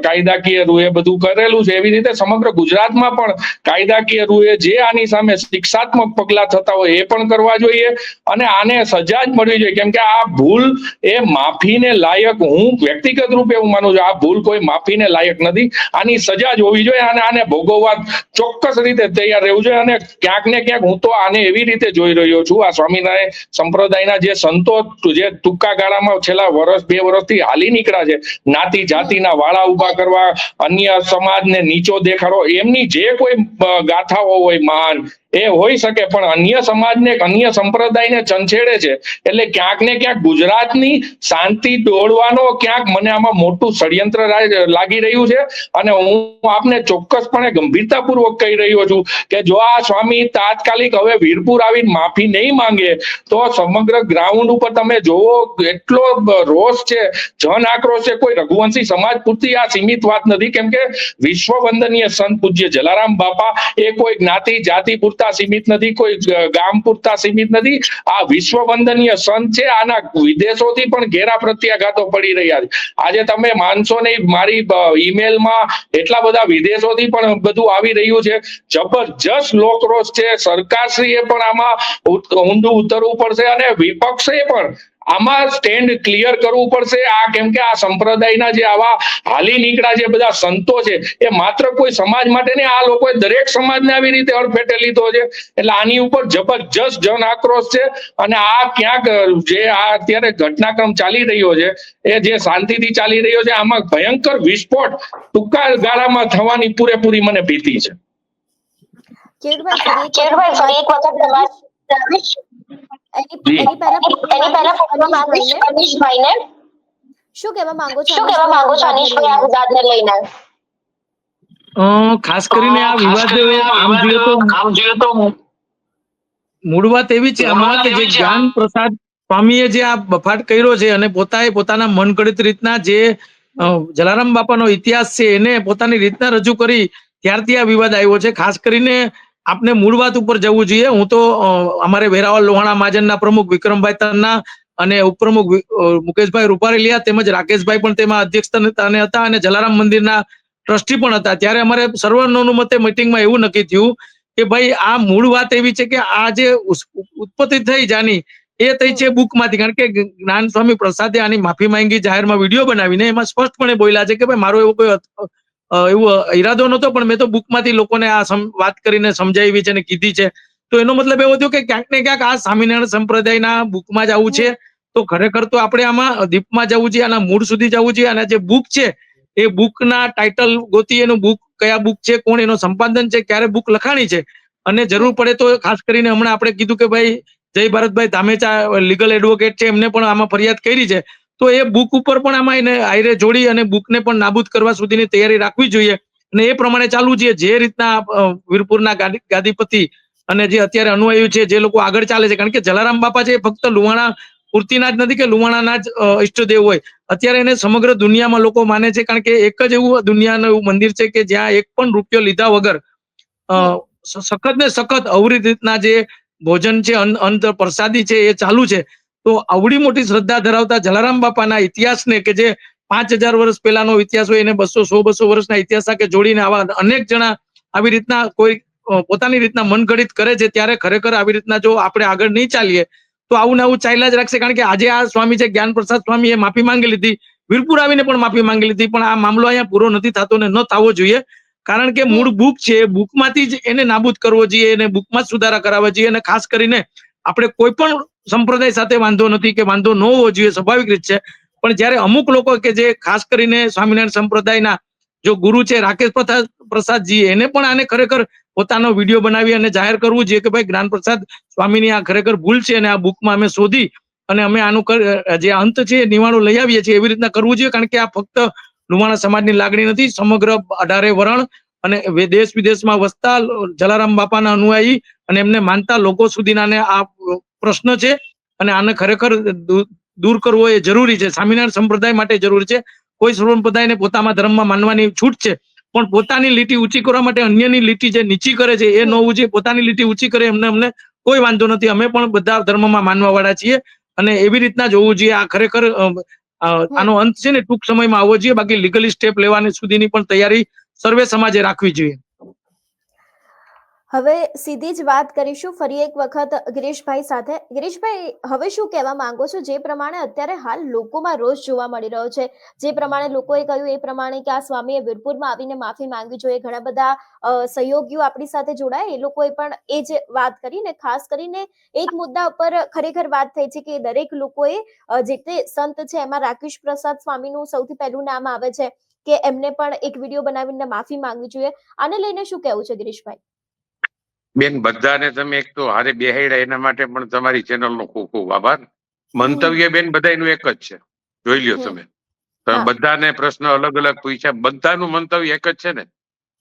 કાયદાકીય રૂએ બધું કરેલું છે. એવી રીતે સમગ્ર ગુજરાતમાં પણ કાયદાકીય રૂએ જે આની સામે શિક્ષાત્મક પગલા થતા હોય એ પણ કરવા જોઈએ અને આને સજા જ મળવી જોઈએ, કેમ કે આ ભૂલ એ માફીને લાયક, હું વ્યક્તિગત રૂપે હું માનું છું આ ભૂલ કોઈ માફીને લાયક નથી. આની સજા જ હોવી જોઈએ અને આને ભોગવવા ચોક્કસ રીતે તૈયાર રહેવું જોઈએ. અને ક્યાંક ને ક્યાંક હું તો આને એવી રીતે જોઈ રહ્યો છું, આ સ્વામિનારાયણ સંપ્રદાયના જે સંતો જે ટૂંકા ગાળામાં છેલ્લા 2 વર્ષથી હાલી નીકળ્યા છે, જ્ઞાતિ જાતિના વાળા ઉભા કરવા, અન્ય સમાજને નીચો દેખાડો, એમની જે કોઈ ગાથાઓ હોય મહાન એ હોઈ શકે, પણ અન્ય સમાજને અન્ય સંપ્રદાયને ચંચેડે છે. એટલે ક્યાંક ને ક્યાંક ગુજરાતની શાંતિ દોડવાનો ક્યાંક મને આમાં મોટું ષડયંત્ર લાગી રહ્યું છે. અને હું આપને ચોક્કસપણે ગંભીરતાપૂર્વક કહી રહ્યો છું કે જો આ સ્વામી તાત્કાલિક હવે વીરપુર આવીને માફી નહીં માંગે તો સમગ્ર ગ્રાઉન્ડ ઉપર તમે જોવો એટલો રોષ છે, જન આક્રોશ છે. કોઈ રઘુવંશી સમાજ પૂરતી આ સીમિત વાત નથી, કેમ કે વિશ્વ વંદનીય સંત પૂજ્ય જલારામ બાપા એ કોઈ જ્ઞાતિ જાતિ પૂરતા સીમિત નથી, કોઈ ગામ પૂરતા સીમિત નથી. આ વિશ્વ વંદનીય સંત છે. આના વિદેશોથી પણ ઘેરા પ્રત્યાઘાતો પડી રહ્યા છે. આજે તમે માનશો નહીં, મારી ઈમેલમાં એટલા બધા વિદેશોથી પણ બધું આવી રહ્યું છે. જબરજસ્ત લોકરોષ છે. સરકારશ્રીએ પણ આમાં ઊંધું ઉતરવું પડશે અને વિપક્ષે પણ આમાં સ્ટેન્ડ ક્લિયર કરવું પડશે. આ કેમ કે આ સંપ્રદાયના જે આવા હાલી નીકળ્યા જે બધા સંતો છે એ માત્ર કોઈ સમાજ માટે નહીં, આ લોકોએ દરેક સમાજને આવી રીતે અડફેટે લીધો છે. એટલે આની ઉપર જબરજસ્ત જન આક્રોશ છે. અને આ ક્યાંક જે આ અત્યારે ઘટનાક્રમ ચાલી રહ્યો છે એ જે શાંતિથી ચાલી રહ્યો છે, આમાં ભયંકર વિસ્ફોટ ટૂંકા ગાળામાં થવાની પૂરેપૂરી મને ભીતિ છે. કેયુરભાઈ ફરી એક વખત એની પહેલા અનીશભાઈને શું કહેવા માંગો છો અનીશભાઈ આ વિવાદને લઈને? ખાસ કરીને આ વિવાદ આમ જોઈએ તો મૂળ વાત એવી છે આમાં કે જે જ્ઞાન પ્રસાદ સ્વામીએ જે આ બફાટ કર્યો છે અને પોતાના મનગઢિત રીતના જે જલારામ બાપાનો ઇતિહાસ છે એને પોતાની રીતના રજૂ કરી ત્યારથી આ વિવાદ આવ્યો છે. ખાસ કરીને આપણે મૂળ વાત ઉપર જવું જોઈએ. હું તો અમારે વેરાવળ લોહાણા મહાજનના પ્રમુખ વિક્રમભાઈ તન્ના અને ઉપપ્રમુખ મુકેશભાઈ રૂપારેલિયા તેમજ રાકેશભાઈ પણ તેમાં અધ્યક્ષસ્થાને હતા અને જલારામ મંદિરના ટ્રસ્ટી પણ હતા. ત્યારે અમારે સર્વાનુમતે મીટિંગમાં એવું નક્કી થયું કે ભાઈ આ મૂળ વાત એવી છે કે આ જે ઉત્પત્તિ થઈ જાની એ થઈ છે બુકમાંથી, કારણ કે જ્ઞાન સ્વામી પ્રસાદે આની માફી માંગી જાહેરમાં વિડીયો બનાવીને એમાં સ્પષ્ટપણે બોલ્યા છે કે ભાઈ મારો એવો કોઈ એવો ઈરાદો નહોતો, પણ મેં તો બુકમાંથી લોકોને આ વાત કરીને સમજાવી છે અને કીધી છે. તો એનો મતલબ એવો થયો કે ક્યાંક ને ક્યાંક આ સ્વામિનારાયણ સંપ્રદાયના બુકમાં જ આવું છે. તો ખરેખર તો આપણે આમાં દીપમાં જવું જોઈએ, આના મૂળ સુધી જવું જોઈએ. અને જે બુક છે એ બુકના ટાઇટલ ગોતી, એનું બુક કયા બુક છે, કોણ એનો સંપાદન છે, ક્યારે બુક લખાણી છે, અને જરૂર પડે તો ખાસ કરીને હમણાં આપણે કીધું કે ભાઈ જય ભારતભાઈ ધામેચા લીગલ એડવોકેટ છે, એમને પણ આમાં ફરિયાદ કરી છે. તો એ બુક ઉપર પણ આમાં એને આયરે જોડી અને બુકને પણ નાબૂદ કરવા સુધીની તૈયારી રાખવી જોઈએ, અને એ પ્રમાણે ચાલવું જોઈએ. જે રીતના વીરપુરના ગાદીપતિ અને જે અત્યારે અનુયાયી છે, જે લોકો આગળ ચાલે છે, કારણ કે જલારામ બાપા છે ફક્ત લુહાણા પૂર્તિના જ નથી કે લુહાણાના જ ઈષ્ટદેવ હોય. અત્યારે એને સમગ્ર દુનિયામાં લોકો માને છે, કારણ કે એક જ એવું દુનિયાનું એવું મંદિર છે કે જ્યાં એક પણ રૂપિયો લીધા વગર સખત ને સખત અવરી રીતના જે ભોજન છે, અંત પ્રસાદી છે, એ ચાલુ છે. તો આવડી મોટી શ્રદ્ધા ધરાવતા જલારામ બાપાના ઇતિહાસને, કે જે 5000 વર્ષ પહેલાનો ઇતિહાસ હોય, એને 200 વર્ષના ઇતિહાસ સાથે જોડીને આવા અનેક જણા આવી રીતના કોઈ પોતાની રીતના મનગઢિત કરે છે, ત્યારે ખરેખર આવી રીતના જો આપણે આગળ નહીં ચાલીએ તો આવું ને આવું ચાલ્યા જ રાખશે. કારણ કે આજે આ સ્વામી છે, જ્ઞાન પ્રસાદ સ્વામી, એ માફી માંગી લીધી, વીરપુર આવીને પણ માફી માંગી લીધી, પણ આ મામલો અહીંયા પૂરો નથી થતો ને ન થવો જોઈએ. કારણ કે મૂળ બુક છે, બુકમાંથી જ એને નાબૂદ કરવો જોઈએ, એને બુકમાં જ સુધારા કરાવવા જોઈએ. અને ખાસ કરીને આપણે કોઈ પણ સંપ્રદાય સાથે વાંધો નથી કે વાંધો ન હોવો જોઈએ, સ્વાભાવિક રીત છે. પણ જ્યારે અમુક લોકો કે જે ખાસ કરીને સ્વામિનારાયણ સંપ્રદાયના જો ગુરુ છે રાકેશ પ્રસાદજી, એને પણ આને ખરેખર પોતાનો વિડીયો બનાવી અને જાહેર કરવું જોઈએ કે ભાઈ જ્ઞાન પ્રસાદ સ્વામીની આ ખરેખર ભૂલ છે, અને આ બુકમાં અમે શોધી અને અમે આનું જે અંત છે નિવાણું લઈ આવીએ છીએ, એવી રીતના કરવું જોઈએ. કારણ કે આ ફક્ત લુહાણા સમાજની લાગણી નથી, સમગ્ર 18 વરણ અને દેશ વિદેશમાં વસતા જલારામ બાપાના અનુયાયી અને એમને માનતા લોકો સુધીના આ પ્રશ્ન છે, અને આને ખરેખર દૂર કરવો એ જરૂરી છે. સ્વામિનારાયણ સંપ્રદાય માટે જરૂરી છે. કોઈ સંપ્રદાયને પોતાના ધર્મમાં માનવાની છૂટ છે, પણ પોતાની લીટી ઊંચી કરવા માટે અન્યની લીટી જે નીચી કરે છે એ ન હોવું જોઈએ. પોતાની લીટી ઊંચી કરે અમને કોઈ વાંધો નથી, અમે પણ બધા ધર્મમાં માનવા વાળા છીએ, અને એવી રીતના જ હોવું જોઈએ. આ ખરેખર આનો અંત છે ને ટૂંક સમયમાં આવવો જોઈએ. બાકી લીગલી સ્ટેપ લેવાની સુધીની પણ તૈયારી સર્વે સમાજે રાખવી જોઈએ. હવે સીધી જ વાત કરીશું ફરી એક વખત ગિરીશભાઈ સાથે. ગિરીશભાઈ, હવે શું કહેવા માંગો છો? જે પ્રમાણે અત્યારે હાલ લોકોમાં રોષ જોવા મળી રહ્યો છે, જે પ્રમાણે લોકોએ કહ્યું એ પ્રમાણે કે આ સ્વામીએ વીરપુરમાં આવીને માફી માંગવી જોઈએ, ઘણા બધા સહયોગીઓ આપણી સાથે જોડાય, એ લોકોએ પણ એ જ વાત કરી. ને ખાસ કરીને એક મુદ્દા ઉપર ખરેખર વાત થઈ છે કે દરેક લોકોએ જે તે સંત છે એમાં રાકેશ પ્રસાદ સ્વામીનું સૌથી પહેલું નામ આવે છે, કે એમને પણ એક વિડીયો બનાવીને માફી માંગવી જોઈએ. આને લઈને શું કહેવું છે ગિરીશભાઈ? બેન, બધાને તમે એક તો હારે બેહાડ્યા એના માટે પણ તમારી ચેનલનો ખૂબ ખૂબ આભાર. મંતવ્ય બેન બધાનું એક જ છે, જોઈ લ્યો તમે બધાને પ્રશ્ન અલગ અલગ પૂછ્યા, બધાનું મંતવ્ય એક જ છે ને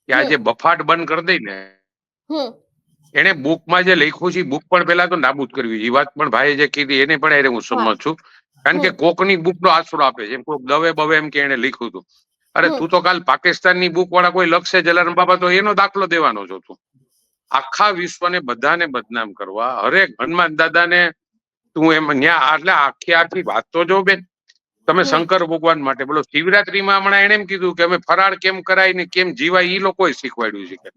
કે આ જે બફાટ બંધ કરી દઈ ને, એને બુકમાં જે લખ્યું છે બુક પણ પેલા તો નાબૂદ કરવી. એ વાત પણ ભાઈએ જે કીધી એને પણ હું સંમત છું. કારણ કે કોકની બુક નો આશરો આપે છે, કોક દવે બવે એમ કે એને લખ્યું હતું. અરે તું તો કાલ પાકિસ્તાનની બુક વાળા કોઈ લખશે જલારામ બાપા, તો એનો દાખલો દેવાનો છો તું. આખા વિશ્વને બધાને બદનામ કરવા, હરેક હનુમાન દાદાને તું એમ ન્યા, એટલે આખી વાત તો જો બેન, તમે શંકર ભગવાન માટે બોલો. શિવરાત્રીમાં હમણાં એને એમ કીધું કે અમે ફરાળ કેમ કરાય ને કેમ જીવાય, એ લોકોએ શીખવાડ્યું છે.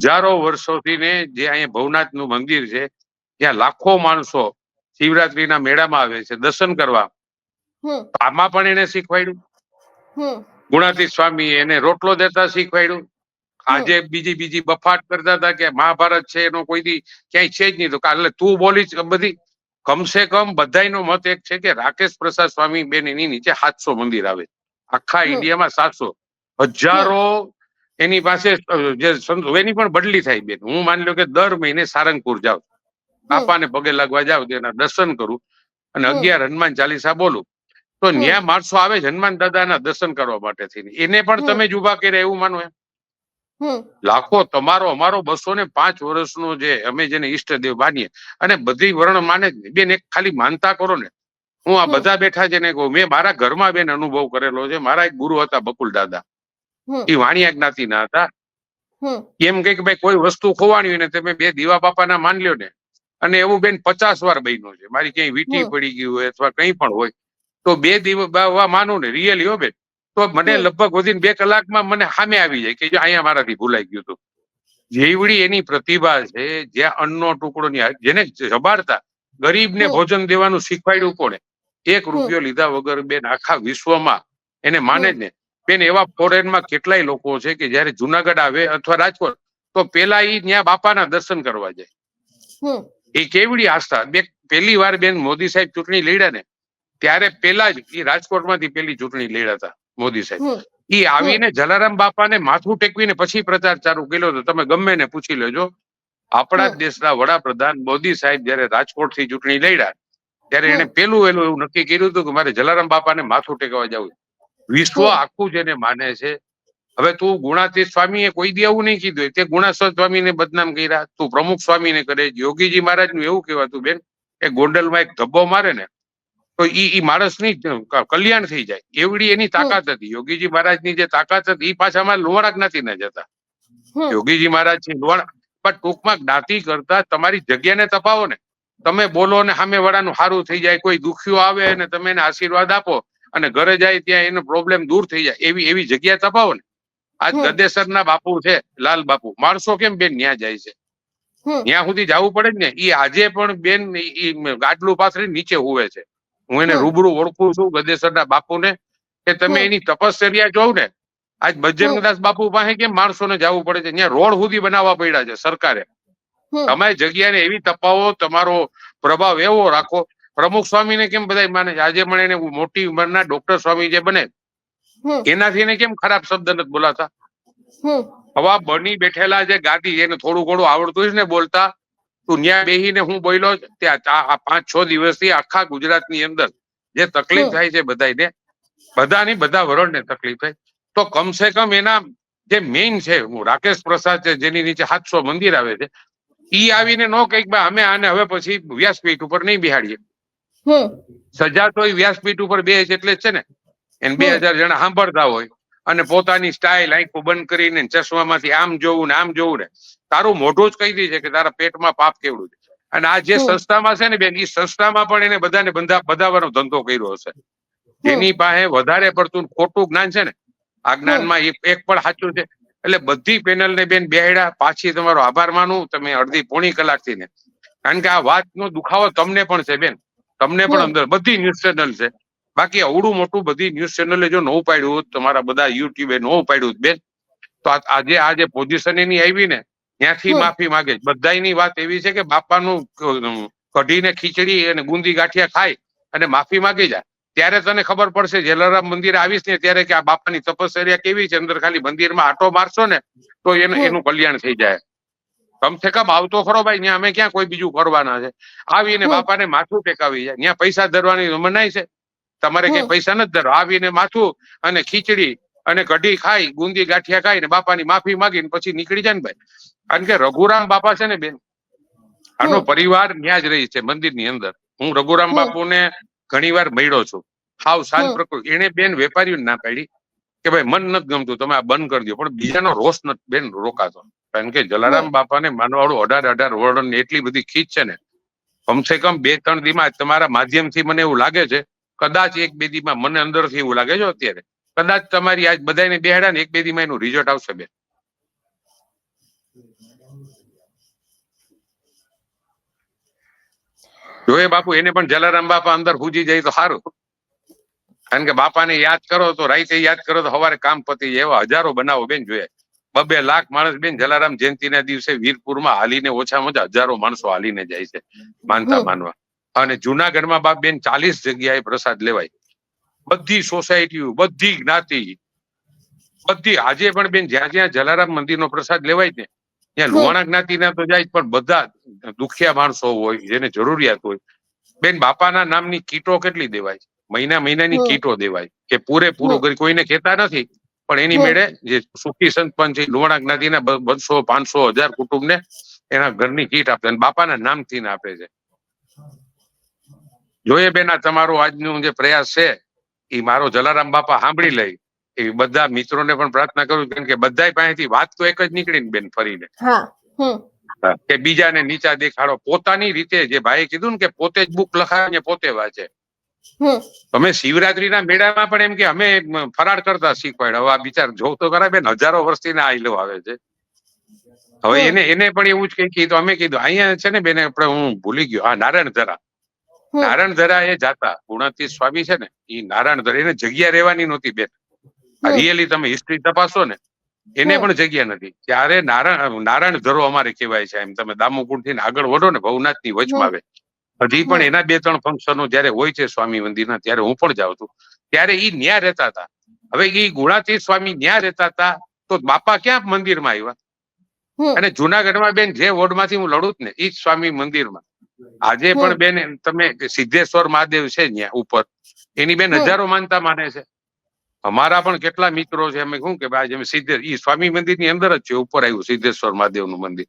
હજારો વર્ષોથી ને જે અહીંયા ભવનાથ નું મંદિર છે, ત્યાં લાખો માણસો શિવરાત્રીના મેળામાં આવે છે દર્શન કરવા. આમાં પણ એને શીખવાડ્યું. ગુણાતીત સ્વામી એને રોટલો દેતા શીખવાડ્યું. આજે બીજી બફાટ કરતા હતા કે મહાભારત છે એનો કોઈ દી ક્યાંય છે જ નહીં. તો કાલે તું બોલી બધી, કમસે કમ બધાનો મત એક છે કે રાકેશ પ્રસાદ સ્વામી બેન એની નીચે 700 મંદિર આવે, આખા ઇન્ડિયામાં 700. હજારો એની પાસે જે એની પણ બદલી થાય બેન. હું માની લો કે દર મહિને સારંગપુર જાઉં, બાપાને પગે લાગવા જાવ, તેના દર્શન કરું અને 11 હનુમાન ચાલીસા બોલું. તો ન્યા માણસો આવે છે હનુમાન દાદાના દર્શન કરવા માટે થઈને. એને પણ તમે જ ઉભા કર્યા એવું માનો એમ? લાખો તમારો અમારો 205 વર્ષનો જે અમે જેને ઈષ્ટદેવ માનીએ, અને બધી વર્ણ માને જ બેન. એક ખાલી માનતા કરો ને. હું આ બધા બેઠા છે ને કહું, મેં મારા ઘરમાં બેન અનુભવ કરેલો છે. મારા એક ગુરુ હતા બકુલ દાદા, એ વાણિયા જ્ઞાતિના હતા. એમ કે ભાઈ કોઈ વસ્તુ ખોવાણી હોય ને તમે 2 દીવા બાપાના માન લ્યો ને, અને એવું બેન 50 વાર બન્યું છે. મારી ક્યાંય વીટી પડી ગયું હોય અથવા કંઈ પણ હોય તો 2 દીવા માનું ને, રિયલી હો બેન, તો મને લગભગ વધીને 2 કલાકમાં મને સામે આવી જાય કે જો અહીંયા મારાથી ભૂલાઈ ગયું હતું. જેવડી એની પ્રતિભા છે, જ્યાં અન્નનો ટુકડો જેને જબાડતા ગરીબને ભોજન દેવાનું શીખવાડ્યું કોણે? 1 રૂપિયો લીધા વગર બેન આખા વિશ્વમાં એને માને જ ને બેન. એવા ફોરેનમાં કેટલાય લોકો છે કે જયારે જુનાગઢ આવે અથવા રાજકોટ, તો પેલા ઈ ત્યાં બાપાના દર્શન કરવા જાય. એ કેવડી આસ્થા. પહેલી વાર બેન મોદી સાહેબ ચૂંટણી લડ્યા ને ત્યારે પેલા જ એ રાજકોટમાંથી પેલી ચૂંટણી લડ્યા હતા મોદી સાહેબ. એ આવીને જલારામ બાપાને માથું ટેકવીને પછી પ્રચાર ચાલુ કર્યો હતો. તમે ગમે ને પૂછી લેજો. આપણા જ દેશના વડાપ્રધાન મોદી સાહેબ જયારે રાજકોટ થી ચૂંટણી લડ્યા ત્યારે એને પેલું એવું નક્કી કર્યું હતું કે મારે જલારામ બાપાને માથું ટેકવા જવું. વિશ્વ આખું જેને માને છે. હવે તું ગુણાતીત સ્વામીએ કોઈ દી એવું નહીં કીધું. તે ગુણાતીત સ્વામીને બદનામ કર્યા, તું પ્રમુખ સ્વામીને કરે. યોગીજી મહારાજ નું એવું કહેવાતું બેન કે ગોંડલમાં એક ધબ્બો મારે ને તો ઈ માણસની કલ્યાણ થઈ જાય એવડી એની તાકાત હતી. યોગીજી મહારાજની જે તાકાત હતી એ પાછા અમારા લોહાણા જ્ઞાતિ ના જતા. યોગીજી મહારાજ છે લોહાણા, પણ ટૂંકમાં જ્ઞાતિ કરતા તમારી જગ્યાને તપાવો ને, તમે બોલો ને સામે વાળાનું સારું થઈ જાય. કોઈ દુખ્યો આવે અને તમે એને આશીર્વાદ આપો અને ઘરે જાય ત્યાં એનો પ્રોબ્લેમ દૂર થઈ જાય એવી જગ્યા તપાવો ને. આજ ગદેસર ના બાપુ છે લાલ બાપુ, માણસો કેમ બેન ન્યા જાય છે? ત્યાં સુધી જવું પડે જ ને. એ આજે પણ બેન ગાડલું પાથરી નીચે હુવે છે. હું એને રૂબરૂ ઓળખું છું ગદેસરના બાપુને કે તમે એની તપશ્ચર્યા જોવ ને. આજ બજરંગદાસ બાપુ પાસે કેમ માણસોને જવું પડે છે? ત્યાં રોડ સુધી બનાવવા પડ્યા છે સરકારે. તમારી જગ્યાને એવી તપાવો, તમારો પ્રભાવ એવો રાખો. પ્રમુખ સ્વામીને કેમ બધા માને છે? આજે પણ એને મોટી ઉંમરના ડોક્ટર સ્વામી જે બને એનાથી એને કેમ ખરાબ શબ્દ નથી બોલાતા? હવા બની બેઠેલા જે ગાદી એને થોડું ઘણું આવડતું છે ને બોલતા, તું ન્યા બેહીને હું બોલ્યો ત્યાં 5-6 દિવસથી આખા ગુજરાતની અંદર જે તકલીફ થાય છે બધાની બધા વરણને તકલીફ થાય. તો કમસે કમ એના જે મેઇન છે હું રાકેશ પ્રસાદ છે જેની નીચે 700 મંદિર આવે છે, ઈ આવીને નો કઈક અમે આને હવે પછી વ્યાસપીઠ ઉપર નહીં બિહાડીએ. સજા તો વ્યાસપીઠ ઉપર બે છે એટલે જ છે ને. એને 2000 જણા સાંભળતા હોય અને પોતાની સ્ટાઇલ આંખો બંધ કરીને ચશ્મામાંથી આમ જોવું ને આમ જોવું ને. તારું મોઢું જ કહી દે છે કે તારા પેટમાં પાપ કેવડું છે. અને આ જે સંસ્થામાં છે ને બેન, એ સંસ્થામાં પણ એને બધાને બંધાવવાનો ધંધો કર્યો હશે. જેની પાસે વધારે પડતું ખોટું જ્ઞાન છે ને, આ જ્ઞાનમાં એક પણ સાચું છે. એટલે બધી પેનલને બેન બેહડા પાછી તમારો આભાર માનું તમે અડધી પોણી કલાકથી ને. કારણ કે આ વાતનો દુખાવો તમને પણ છે બેન, તમને પણ અંદર બધી ન્યૂઝ ચેનલ છે. બાકી અવડું મોટું બધી ન્યૂઝ ચેનલે જો ન પાડ્યું હોત, તમારા બધા યુટ્યુબે ન પાડ્યું બેન, તો આજે પોઝિશન એની આવી ને ત્યાંથી માફી માંગે. બધાની વાત એવી છે કે બાપાનું કઢીને ખીચડી અને ગુંદી ગાંઠિયા ખાય અને માફી માંગી જાય ત્યારે તને ખબર પડશે. જલારામ મંદિર આવીશ ને ત્યારે કે આ બાપાની તપશ્ચર્યા કેવી છે. અંદર ખાલી મંદિરમાં આટો મારશો ને તો એનું કલ્યાણ થઈ જાય. કમસે કમ આવતો ખરો ભાઈ, ત્યાં અમે ક્યાં કોઈ બીજું કરવાના છે? આવીને બાપાને માથું ટેકાવી જાય. ત્યાં પૈસા ધરવાની મનાઈ છે? તમારે કઈ પૈસા નથી ધરવા. આવીને માથું અને ખીચડી અને કઢી ખાઈ ગુંદી ગાંઠિયા ખાઈ ને બાપાની માફી માંગીને પછી નીકળી જાય ને ભાઈ. કારણ કે રઘુરામ બાપા છે ને બેન, આનો પરિવાર ત્યાં જ રહી છે મંદિરની અંદર. હું રઘુરામ બાપુને ઘણી વાર મળ્યો છું. હાવ શાંત પ્રકૃતિ. એને બેન વેપારીઓને ના પાડી કે ભાઈ મન નથી ગમતું તમે આ બંધ કરી દો, પણ બીજાનો રોષ નથી બેન રોકાતો. કારણ કે જલારામ બાપાને માનવાળું 18 વર્ણન એટલી બધી ખીચ છે ને. કમસે કમ 2-3 દીમાં તમારા માધ્યમથી મને એવું લાગે છે, કદાચ 1-2 દીમાં મને અંદરથી એવું લાગે છે અત્યારે કદાચ તમારી આજ બધાને બેહાડા ને 1-2 દીમાં એનું રિઝલ્ટ આવશે બેન. જોઈએ બાપુ એને પણ જલારામ બાપા અંદર પૂજી જાય તો સારું. કારણ કે બાપાને યાદ કરો તો રાઈતે યાદ કરો તો સવારે કામ પતી જાય. એવા હજારો બનાવો બેન જોઈએ. 2-2 લાખ માણસ બેન જલારામ જયંતિના દિવસે વીરપુરમાં હાલીને ઓછામાં ઓછા હજારો માણસો હાલીને જાય છે માનતા માનવા. અને જુનાગઢમાં બાપ બેન 40 જગ્યાએ પ્રસાદ લેવાય. બધી સોસાયટીઓ, બધી જ્ઞાતિ, બધી આજે પણ બેન જ્યાં જ્યાં જલારામ મંદિરનો પ્રસાદ લેવાય ને ત્યાં લોહાણા જ્ઞાતિના તો જાય, પણ બધા દુખિયા માણસો હોય જેને જરૂરિયાત હોય બેન બાપાના નામની કીટો કેટલી દેવાય? મહિનાની કીટો દેવાય કે પૂરેપૂરું કરી કોઈને કહેતા નથી, પણ એની મેળે જે સુખી સંતપન છે લોહાણા જ્ઞાતિના 200, 500, 1000 કુટુંબને એના ઘરની કીટ આપે અને બાપાના નામથી આપે છે. જોઈએ બેન આ તમારો આજનું જે પ્રયાસ છે એ મારો જલારામ બાપા સાંભળી લઈ એ બધા મિત્રોને પણ પ્રાર્થના કરું. કેમ કે બધા પાસેથી વાત તો એક જ નીકળી ને બેન ફરીને કે બીજાને નીચા દેખાડો. પોતાની રીતે જે ભાઈ કીધું ને કે પોતે જ બુક લખાવીને પોતે વાંચે. તમે શિવરાત્રીના મેળામાં પણ એમ કે અમે ફરાળ કરતા શીખવાડ. હવે આ બિચાર જોવ તો ખરા બેન, હજારો વર્ષથી ના આઈલો આવે છે. હવે એને પણ એવું જ કઈ કીધું. અમે કીધું અહીંયા છે ને બેન આપણે હું ભૂલી ગયો, હા નારાયણ ધરા એ જાતા ગુણાતીત સ્વામી છે ને એ નારાયણ ધરા. એને જગ્યા રહેવાની નહોતી બેન. રિયલી તમે હિસ્ટ્રી તપાસો ને એને પણ જગ્યા નથી. ત્યારે નારાયણ ધરો અમારે કહેવાય છે. એમ તમે દામોકુંડ થી આગળ વધો ને ભવનાથ ની વચમાં આવે, હજી પણ એના 2-3 ફંક્શનો જયારે હોય છે સ્વામી મંદિરના, ત્યારે હું પણ જાઉં છું. ત્યારે ઈ ન્યા રહેતા હતા. હવે ઈ ગુણાતીત સ્વામી ન્યા રહેતા હતા, તો બાપા ક્યાં મંદિરમાં આવ્યા? અને જુનાગઢમાં બેન જે વોર્ડમાંથી હું લડું ને, ઈ જ સ્વામી મંદિરમાં આજે પણ બેન તમે સિદ્ધેશ્વર મહાદેવ છે ત્યાં ઉપર, એની બેન હજારો માનતા માને છે. અમારા પણ કેટલા મિત્રો છે. અમે શું કે ભાઈ ઈ સ્વામી મંદિર ની અંદર જ છે, ઉપર આવ્યું સિદ્ધેશ્વર મહાદેવ નું મંદિર.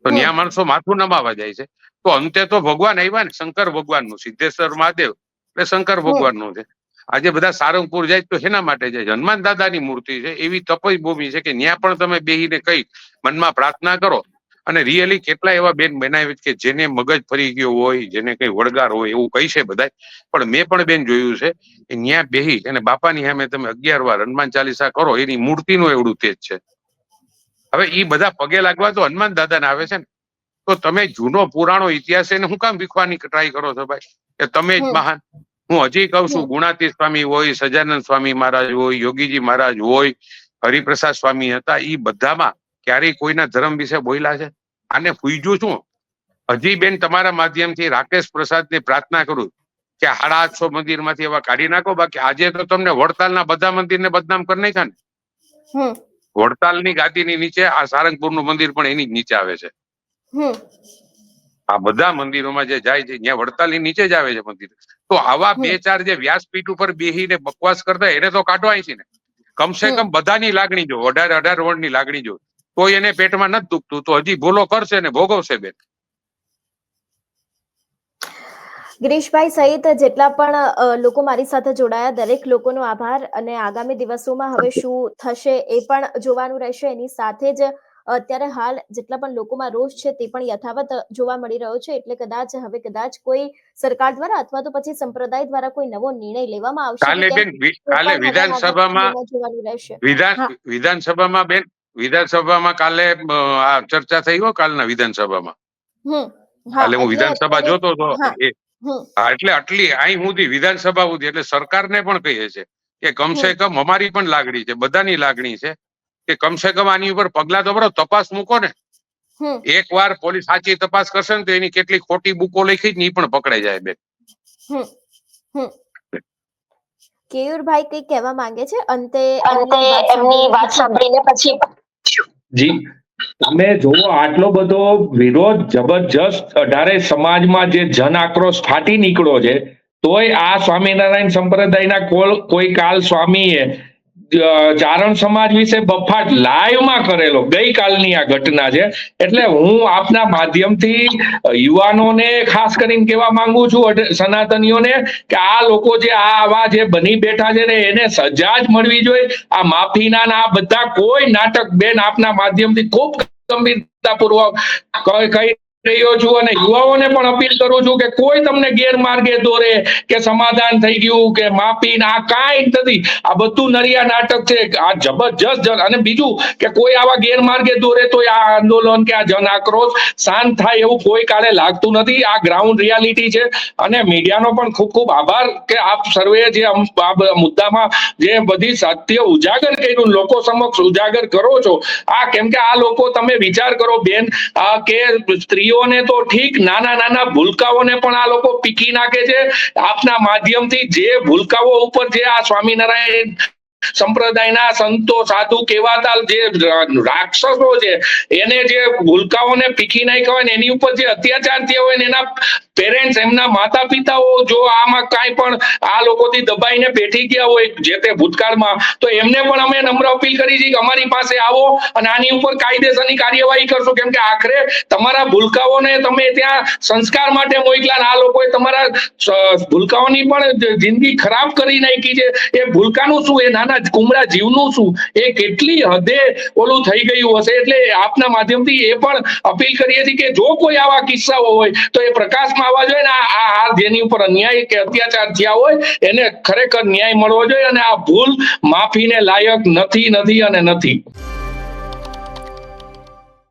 તો ત્યાં માણસો માથું નમાવા જાય છે. તો અંતે તો ભગવાન આવ્યા ને, શંકર ભગવાન નું. સિદ્ધેશ્વર મહાદેવ એટલે શંકર ભગવાન નું છે. આજે બધા સારંગપુર જાય તો એના માટે જાય. હનુમાન દાદાની મૂર્તિ છે, એવી તપસ્વી ભૂમિ છે કે ત્યાં પણ તમે બેહીને કઈ મનમાં પ્રાર્થના કરો. અને રિયલી કેટલા એવા બેન બનાવે કે જેને મગજ ફરી ગયો હોય, જેને કઈ વળગાર હોય, એવું કહી છે બધા. પણ મેં પણ બેન જોયું છે કે ત્યાં બેહી અને બાપાની સામે તમે 11 વાર હનુમાન ચાલીસા કરો, એની મૂર્તિનું એવડું તેજ છે. હવે ઈ બધા પગે લાગવા તો હનુમાન દાદાને આવે છે ને, તો તમે જૂનો પુરાણો ઇતિહાસ એને શું કામ વિખવાની ટ્રાય કરો છો ભાઈ? કે તમે જ મહાન. હું હજી કઉ છું, ગુણાતીત સ્વામી હોય, સજાનંદ સ્વામી મહારાજ હોય, યોગીજી મહારાજ હોય, હરિપ્રસાદ સ્વામી હતા, ઈ બધામાં ક્યારેય કોઈના ધર્મ વિશે બોલ્યા છે? આને પૂજ્યું છું. હજી બેન તમારા માધ્યમથી રાકેશ પ્રસાદ ને પ્રાર્થના કરું કે 850 મંદિર માંથી એવા કાઢી નાખો. બાકી આજે તો તમને વડતાલના બધા મંદિરને બદનામ કરી નાખ્યા ને. વડતાલની ગાદીની નીચે આ સારંગપુરનું મંદિર પણ એની જ નીચે આવે છે. આ બધા મંદિરોમાં જે જાય છે ત્યાં વડતાલની નીચે જ આવે છે મંદિર. તો આવા 2-4 જે વ્યાસપીઠ ઉપર બેહીને બકવાસ કરતા, એને તો કાઢવા છે ને. કમસે કમ બધાની લાગણી જો, 18 વર્ષની લાગણી જો, તો એને પેટમાં નથી દુખતું તો હજી ભૂલો કરશે ને ભોગવશે બેન. ગિરીશભાઈ સહિત જેટલા પણ લોકો મારી સાથે જોડાયા, દરેક લોકોનો આભાર. અને આગામી દિવસોમાં હવે શું થશે એ પણ જોવાનું રહેશે. એની સાથે જ અત્યારે હાલ જેટલા પણ લોકોમાં રોષ છે તે પણ યથાવત જોવા મળી રહ્યો છે. એટલે કદાચ કોઈ સરકાર દ્વારા અથવા તો પછી સંપ્રદાય દ્વારા કોઈ નવો નિર્ણય લેવામાં આવશે. કાલે બેન કાલે વિધાનસભામાં કાલે આ ચર્ચા થઈ હોય કાલના વિધાનસભામાં. કાલે હું વિધાનસભા જોતો હતો. હા, એટલે આટલી અહીં સુધી વિધાનસભા સુધી એટલે સરકારને પણ કહીએ છે કે કમસે કમ અમારી પણ લાગણી છે, બધાની લાગણી છે કે કમસે કમ આની ઉપર પગલા તો ભરો, તપાસ મૂકો ને. એક વાર પોલીસ સાચી તપાસ કરશે ને તો એની કેટલી ખોટી બુકો લખી જ ને એ પણ પકડાઈ જાય બેન. કેયુરભાઈ કઈ કહેવા માંગે છે અંતે એમની વાત સાંભળીને પછી જી તમે જોવો આટલો બધો વિરોધ જબરજસ્ત 18 સમાજમાં જે જન આક્રોશ ફાટી નીકળ્યો છે, તોય આ સ્વામિનારાયણ સંપ્રદાયના કોઈ કાલ સ્વામીએ ચારણ સમાજ વિશે બફાટ લાઈવમાં કરેલો ગઈકાલની આ ઘટના છે. એટલે હું આપના માધ્યમથી યુવાનોને ખાસ કરીને કહેવા માંગુ છું, સનાતનીઓને, કે આ લોકો જે આવા જે બની બેઠા છે ને એને સજા જ મળવી જોઈએ. આ માફીના આ બધા કોઈ નાટક બેન આપના માધ્યમથી ખૂબ ગંભીરતાપૂર્વક કઈ રહ્યો છું. અને યુવાઓને પણ અપીલ કરું છું કે કોઈ તમને ગેરમાર્ગે દોરે કે સમાધાન થઈ ગયું કે માફી ના, કાંઈ નથી. આ બધું નરિયા નાટક છે. આ જબરજસ્ત. અને બીજું કે કોઈ આવા ગેરમાર્ગે દોરે તો આ આંદોલન કે આ જન આક્રોશ શાંત થાય એવું કોઈ કાળે લાગતું નથી. આ ગ્રાઉન્ડ રિયાલિટી છે. અને મીડિયાનો પણ ખૂબ ખૂબ આભાર કે આપ સર્વે જે આ મુદ્દામાં જે બધી સત્ય ઉજાગર કર્યું, લોકો સમક્ષ ઉજાગર કરો છો. કેમ કે આ લોકો, તમે વિચાર કરો બેન, કે સ્ત્રીઓ ને તો ઠીક, નાના ભૂલકાઓને પણ આ લોકો પીકી નાખે છે. આપના માધ્યમથી જે ભૂલકાઓ ઉપર જે આ સ્વામિનારાયણ સંપ્રદાયના સંતો સાધુ કહેવાતા જે રાક્ષસો છે, એને જે ભૂલકાઓને પીકી નાખ્યા હોય ને એની ઉપર જે અત્યાચાર થયા હોય ને એના પેરેન્ટ્સ, એમના માતા પિતાઓ જો આમાં કાંઈ પણ આ લોકોથી દબાઈને બેઠી ગયા હોય જે તે ભૂતકાળમાં, તો એમને પણ અમે નમ્ર અપીલ કરી છે કે અમારી પાસે આવો અને આની ઉપર કાયદેસરની કાર્યવાહી કરશું. કેમ કે આખરે તમારા ભૂલકાઓને તમે ત્યાં સંસ્કાર માટે મોકલ્યા, આ લોકોએ તમારા ભૂલકાઓની પણ જિંદગી ખરાબ કરી નાખી છે. એ ભૂલકાનું શું, એ નાના કુમળા જીવનું શું, એ કેટલી હદે ઓલું થઈ ગયું હશે. એટલે આપના માધ્યમથી એ પણ અપીલ કરીએ છીએ કે જો કોઈ આવા કિસ્સાઓ હોય તો એ પ્રકાશમાં આવવા જોઈએ ને આ જેની ઉપર અન્યાય કે અત્યાચાર થયા હોય એને ખરેખર ન્યાય મળવો જોઈએ. અને આ ભૂલ માફીને લાયક નથી અને નથી.